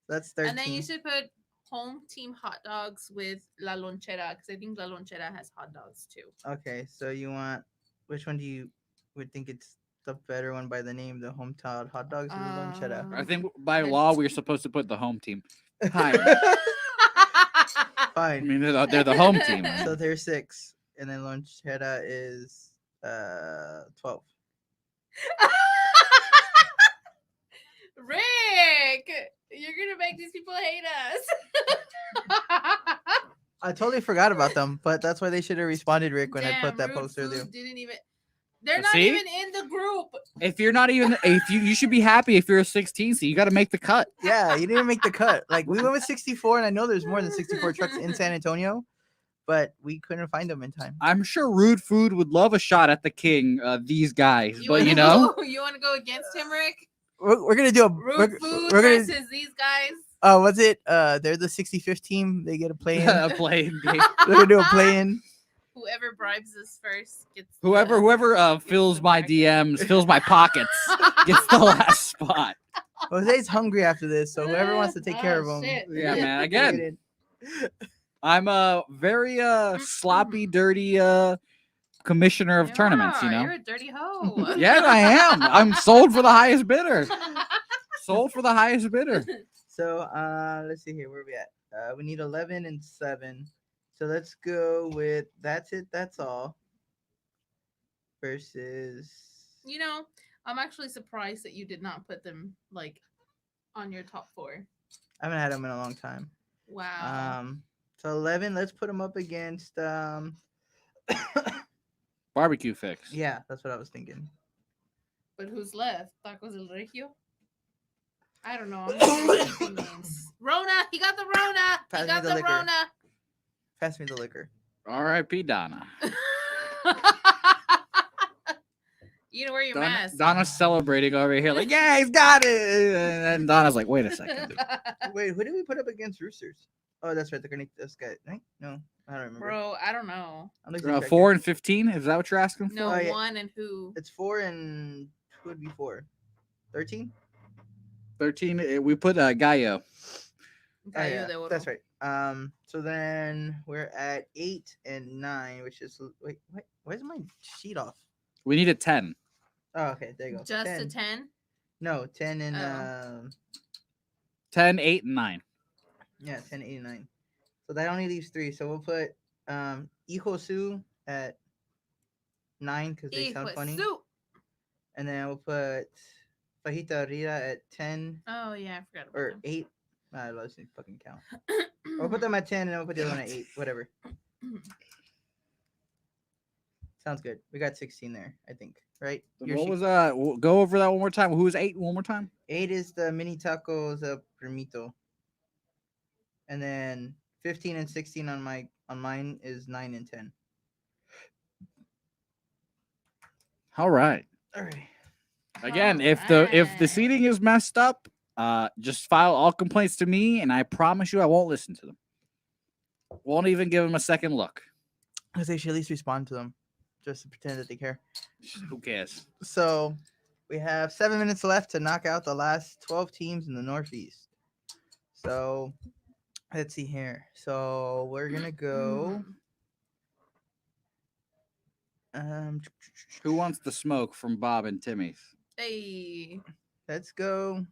That's 13. And then you should put home team hot dogs with La Lonchera because I think La Lonchera has hot dogs too. Okay, so you want which one do you would think it's the better one by the name, the hometown hot dogs or the lonchera? I think by Let's- law we're supposed to put the home team. Hi. I Fine. mean, they're the home team. right? So they're 6, and then lonchera is 12. Rick, you're gonna make these people hate us. I totally forgot about them, but that's why they should have responded, Rick, when I put that Rude post earlier. Food didn't even. They're not See? even in the group. If you're not even, if you should be happy if you're a 16 seed. You got to make the cut. Yeah, you didn't make the cut. Like we went with 64, and I know there's more than 64 trucks in San Antonio, but we couldn't find them in time. I'm sure Rude Food would love a shot at the king. These guys, but wanna you know, go, you want to go against him, Rick? We're gonna do a Rude Food we're gonna versus these guys. what's it? They're the 65th team. They get a play in. a playing game. They're gonna do a play in. Whoever bribes us first gets. Whoever fills my DMs, fills my pockets, gets the last spot. Jose's hungry after this, so whoever wants to take care of Oh, him. shit. Yeah, man. get Again, in. I'm a very sloppy, dirty commissioner of tournaments. You know. You're a dirty hoe. Yeah, I am. I'm sold for the highest bidder. Sold for the highest bidder. So let's see here. Where are we at? We need 11 and 7. So let's go with That's It, That's All versus. You know, I'm actually surprised that you did not put them like on your top 4. I haven't had them in a long time. Wow. So 11. Let's put them up against. Barbecue fix. Yeah, that's what I was thinking. But who's left? Tacos El Regio? I don't know. I'm not thinking names. Rona, he got the Rona. Pass He me got the the liquor. Rona. Pass me the liquor. R.I.P. Donna. You know, wear your mask. Donna's celebrating over here, like, yeah, he's got it. And Donna's like, wait a second. Wait, who did we put up against Roosters? Oh, that's right. They're gonna this guy, right? No, I don't remember. Bro, I don't know. I'm losing track 4 here. and 15. Is that what you're asking for? No, Oh, yeah. one and who? It's 4 and who would be 4? 13? 13. We put Gaio. Gallo de Oro. That's right. So then we're at 8 and 9, which is wait, where's my sheet off? We need a 10. Oh, okay, there you go. Just 10. a 10? No, 10 and Oh. 10, 8, and 9. yeah, 10, 8, and 9. So that only leaves 3. So we'll put Hijo Su at 9 because they sound funny. Soup. And then we'll put Fajita Rita at 10 Oh, yeah, I forgot about or them. 8. I lost the fucking count. We'll put them at 10 and then we'll put the other one at 8. Whatever. Sounds good. We got 16 there, I think. Right? Your What sheet- was go over that one more time. Who was 8 one more time? 8 is the mini tacos primito. And then 15 and 16 on mine is 9 and 10. All right. All right. Again, if the Alright. seating is messed up, just file all complaints to me, and I promise you I won't listen to them. Won't even give them a second look. Because they should at least respond to them. Just to pretend that they care. Who cares? So we have 7 minutes left to knock out the last 12 teams in the Northeast. So let's see here. So we're gonna go. Who wants the smoke from Bob and Timmy's? Hey. Let's go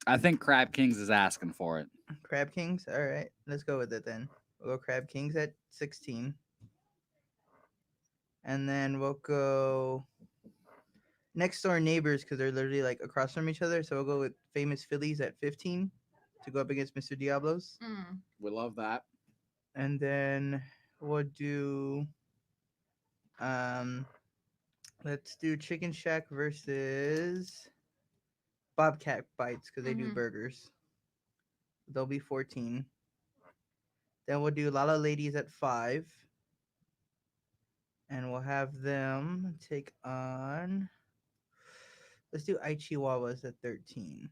I think Crab Kings is asking for it. Crab Kings. All right, let's go with it then. We'll go Crab Kings at 16, and then we'll go next door neighbors because they're literally like across from each other. So we'll go with Famous Phillies at 15 to go up against Mr. Diablos, Mm. We love that. and then we'll do let's do Chicken Shack versus Bobcat Bites because they do Mhm. burgers. They'll be 14. Then we'll do Lala Ladies at 5. And we'll have them take on. Let's do Aichihuahuas at 13.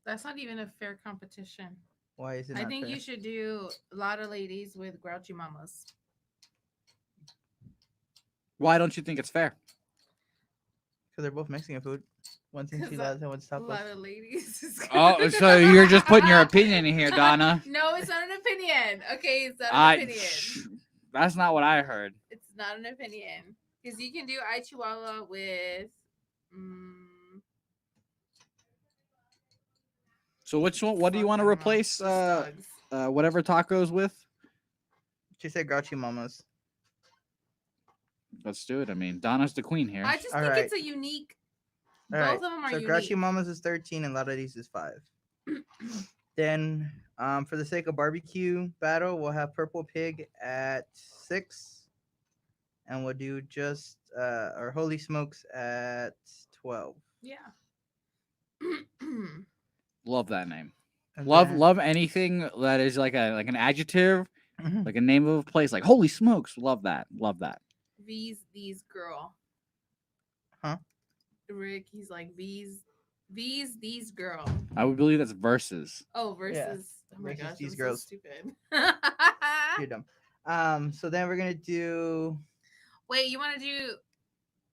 That's not even a fair competition. Why is it I not think fair? you should do a lot of ladies with grouchy mamas. Why don't you think it's fair? Because they're both Mexican food. One's 'Cause enchiladas and one's A lot tacos. of ladies. is Oh, good. so you're just putting your opinion in here, Donna. No, it's not an opinion. Okay, it's not an I, opinion. that's not what I heard. It's not an opinion. Because you can do Aichihuahua with. So which one? What do you want to replace? Whatever tacos with? She said Grouchy Mamas. Let's do it. I mean, Donna's the queen here. I just All think right. it's a unique. All Both right. of them are So unique. Grouchy Mamas is 13 and Lala Ladies is 5. Then, for the sake of barbecue battle, we'll have Purple Pig at 6. And we'll do just our Holy Smokes at 12. Yeah. Love that name. And Love then- love anything that is like an adjective, Mhm. like a name of a place. Like holy smokes, love that. Love that. These girl. Huh? Rick, he's like these girl. I would believe that's verses. Oh, versus. Oh my versus gosh, these I'm girls. so stupid. You're dumb. So then we're gonna do. Wait, you want to do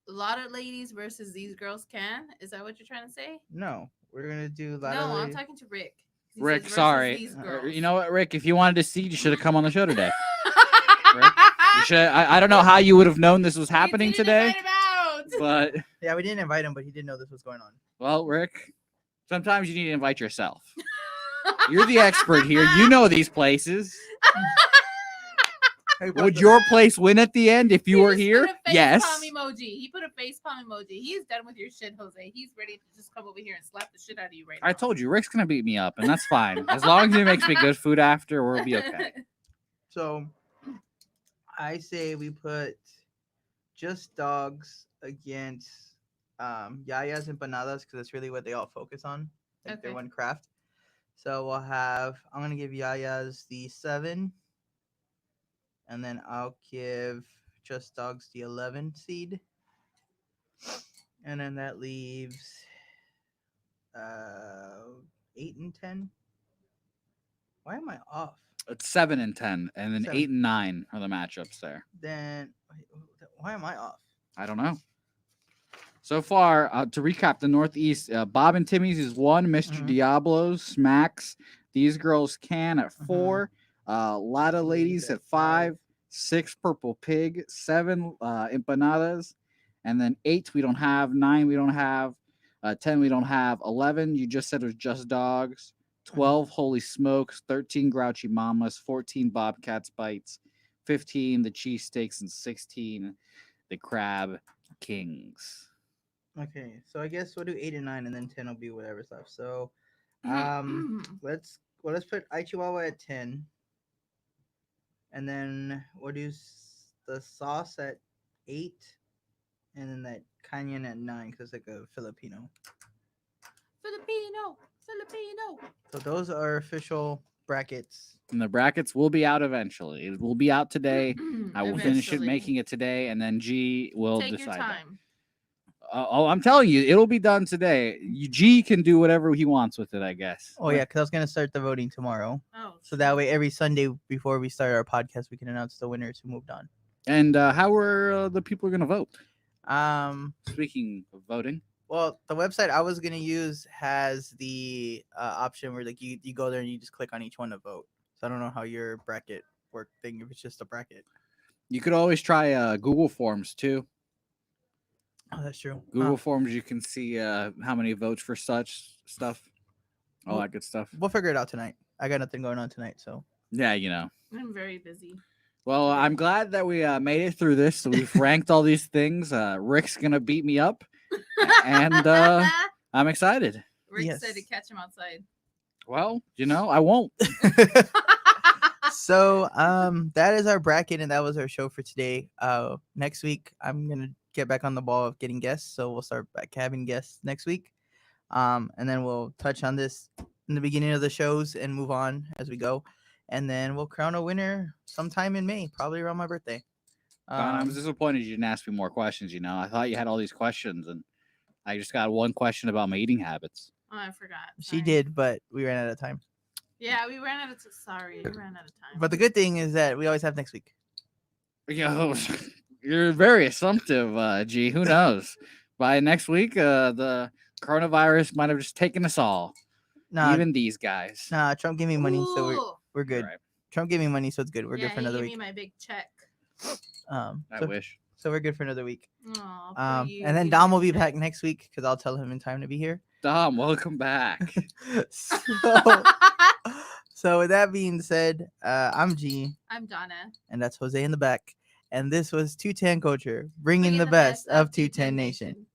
a lot of ladies versus these girls can? Is that what you're trying to say? No, we're gonna do No, Lala I'm Ladies. talking to Rick. He Rick, says versus sorry. these girls. You know what, Rick? If you wanted to see, you should have come on the show today. You should. I don't know how you would have known this was happening We didn't today, invite him out. but Yeah, we didn't invite him, but he did know this was going on. well, Rick, sometimes you need to invite yourself. You're the expert here. You know these places. Hey, Would your place win at the end if you He were just here? put a face Yes. palm emoji. He put a face palm emoji. He's done with your shit, Jose. He's ready to just come over here and slap the shit out of you right now. I told you, Rick's gonna beat me up, and that's fine. As long as he makes me good food after, we'll be okay. So, I say we put just dogs against Yaya's empanadas because that's really what they all focus on. Like their Okay. one craft. So we'll have. I'm gonna give Yaya's the 7, and then I'll give Just Dogs the 11 seed, and then that leaves 8 and 10. Why am I off? It's 7 and 10, and then 7. 8 and 9 are the matchups there. Then why am I off? I don't know. So far, to recap, the Northeast, Bob and Timmy's is 1, Mr. Mhm. Diablo's, Smacks, These Girls Can at Mhm. 4, Lotta Ladies at 5, 6 Purple Pig, 7 Empanadas, and then 8 we don't have, 9 we don't have, 10 we don't have, 11 you just said was Just Dogs, 12 Holy Smokes, 13 Grouchy Mamas, 14 Bobcats Bites, 15 the Cheesesteaks, and 16 the Crab Kings. Okay, so I guess we'll do 8 and 9, and then 10 will be whatever's left. So, let's put Aichiwawa at 10, and then we'll do the sauce at 8, and then that Canyon at 9 because it's like a Filipino. Filipino. So those are official brackets. And the brackets will be out eventually. It will be out today. I will finish it, Eventually. making it today, and then G will Take decide. your that. time. I'm telling you, it'll be done today. G can do whatever he wants with it, I guess. Oh yeah, because I was gonna start the voting tomorrow, Oh. so that way every Sunday before we start our podcast, we can announce the winners who moved on. And how are the people going to vote? Speaking of voting, Well, the website I was gonna use has the option where like you go there and you just click on each one to vote. So I don't know how your bracket work thing if it's just a bracket. you could always try Google Forms too. Oh, that's true. Google Forms, you can see how many votes for such stuff, all Well- that good stuff. We'll figure it out tonight. I got nothing going on tonight, so Yeah, you know. I'm very busy. Well, I'm glad that we made it through this. So we've ranked all these things. Rick's gonna beat me up, and I'm excited. Rick Yes. said to catch him outside. Well, you know, I won't. so that is our bracket and that was our show for today. Next week I'm gonna get back on the ball of getting guests, so we'll start back having guests next week. And then we'll touch on this in the beginning of the shows and move on as we go. And then we'll crown a winner sometime in May, probably around my birthday. Don, I was disappointed you didn't ask me more questions. You know, I thought you had all these questions, and I just got one question about my eating habits. Oh, I forgot. She Sorry. did, but we ran out of time. Yeah, we ran out of sorry, we ran out of time. But the good thing is that we always have next week. Yo, you're very assumptive, G. Who knows? By next week, the coronavirus might have just taken us all, Nah, even these guys. Trump gave me money, so Ooh. we're good. Right. Trump gave me money, so it's good. We're Yeah, good for he another gave week. me my big check. I So, wish. so we're good for another week. Aw, for you, And then you Dom will big be back check. next week because I'll tell him in time to be here. Dom, welcome back. So with that being said, I'm G, I'm Donna. and that's Jose in the back. And this was 210 Culture, bringing the best of 210 Nation.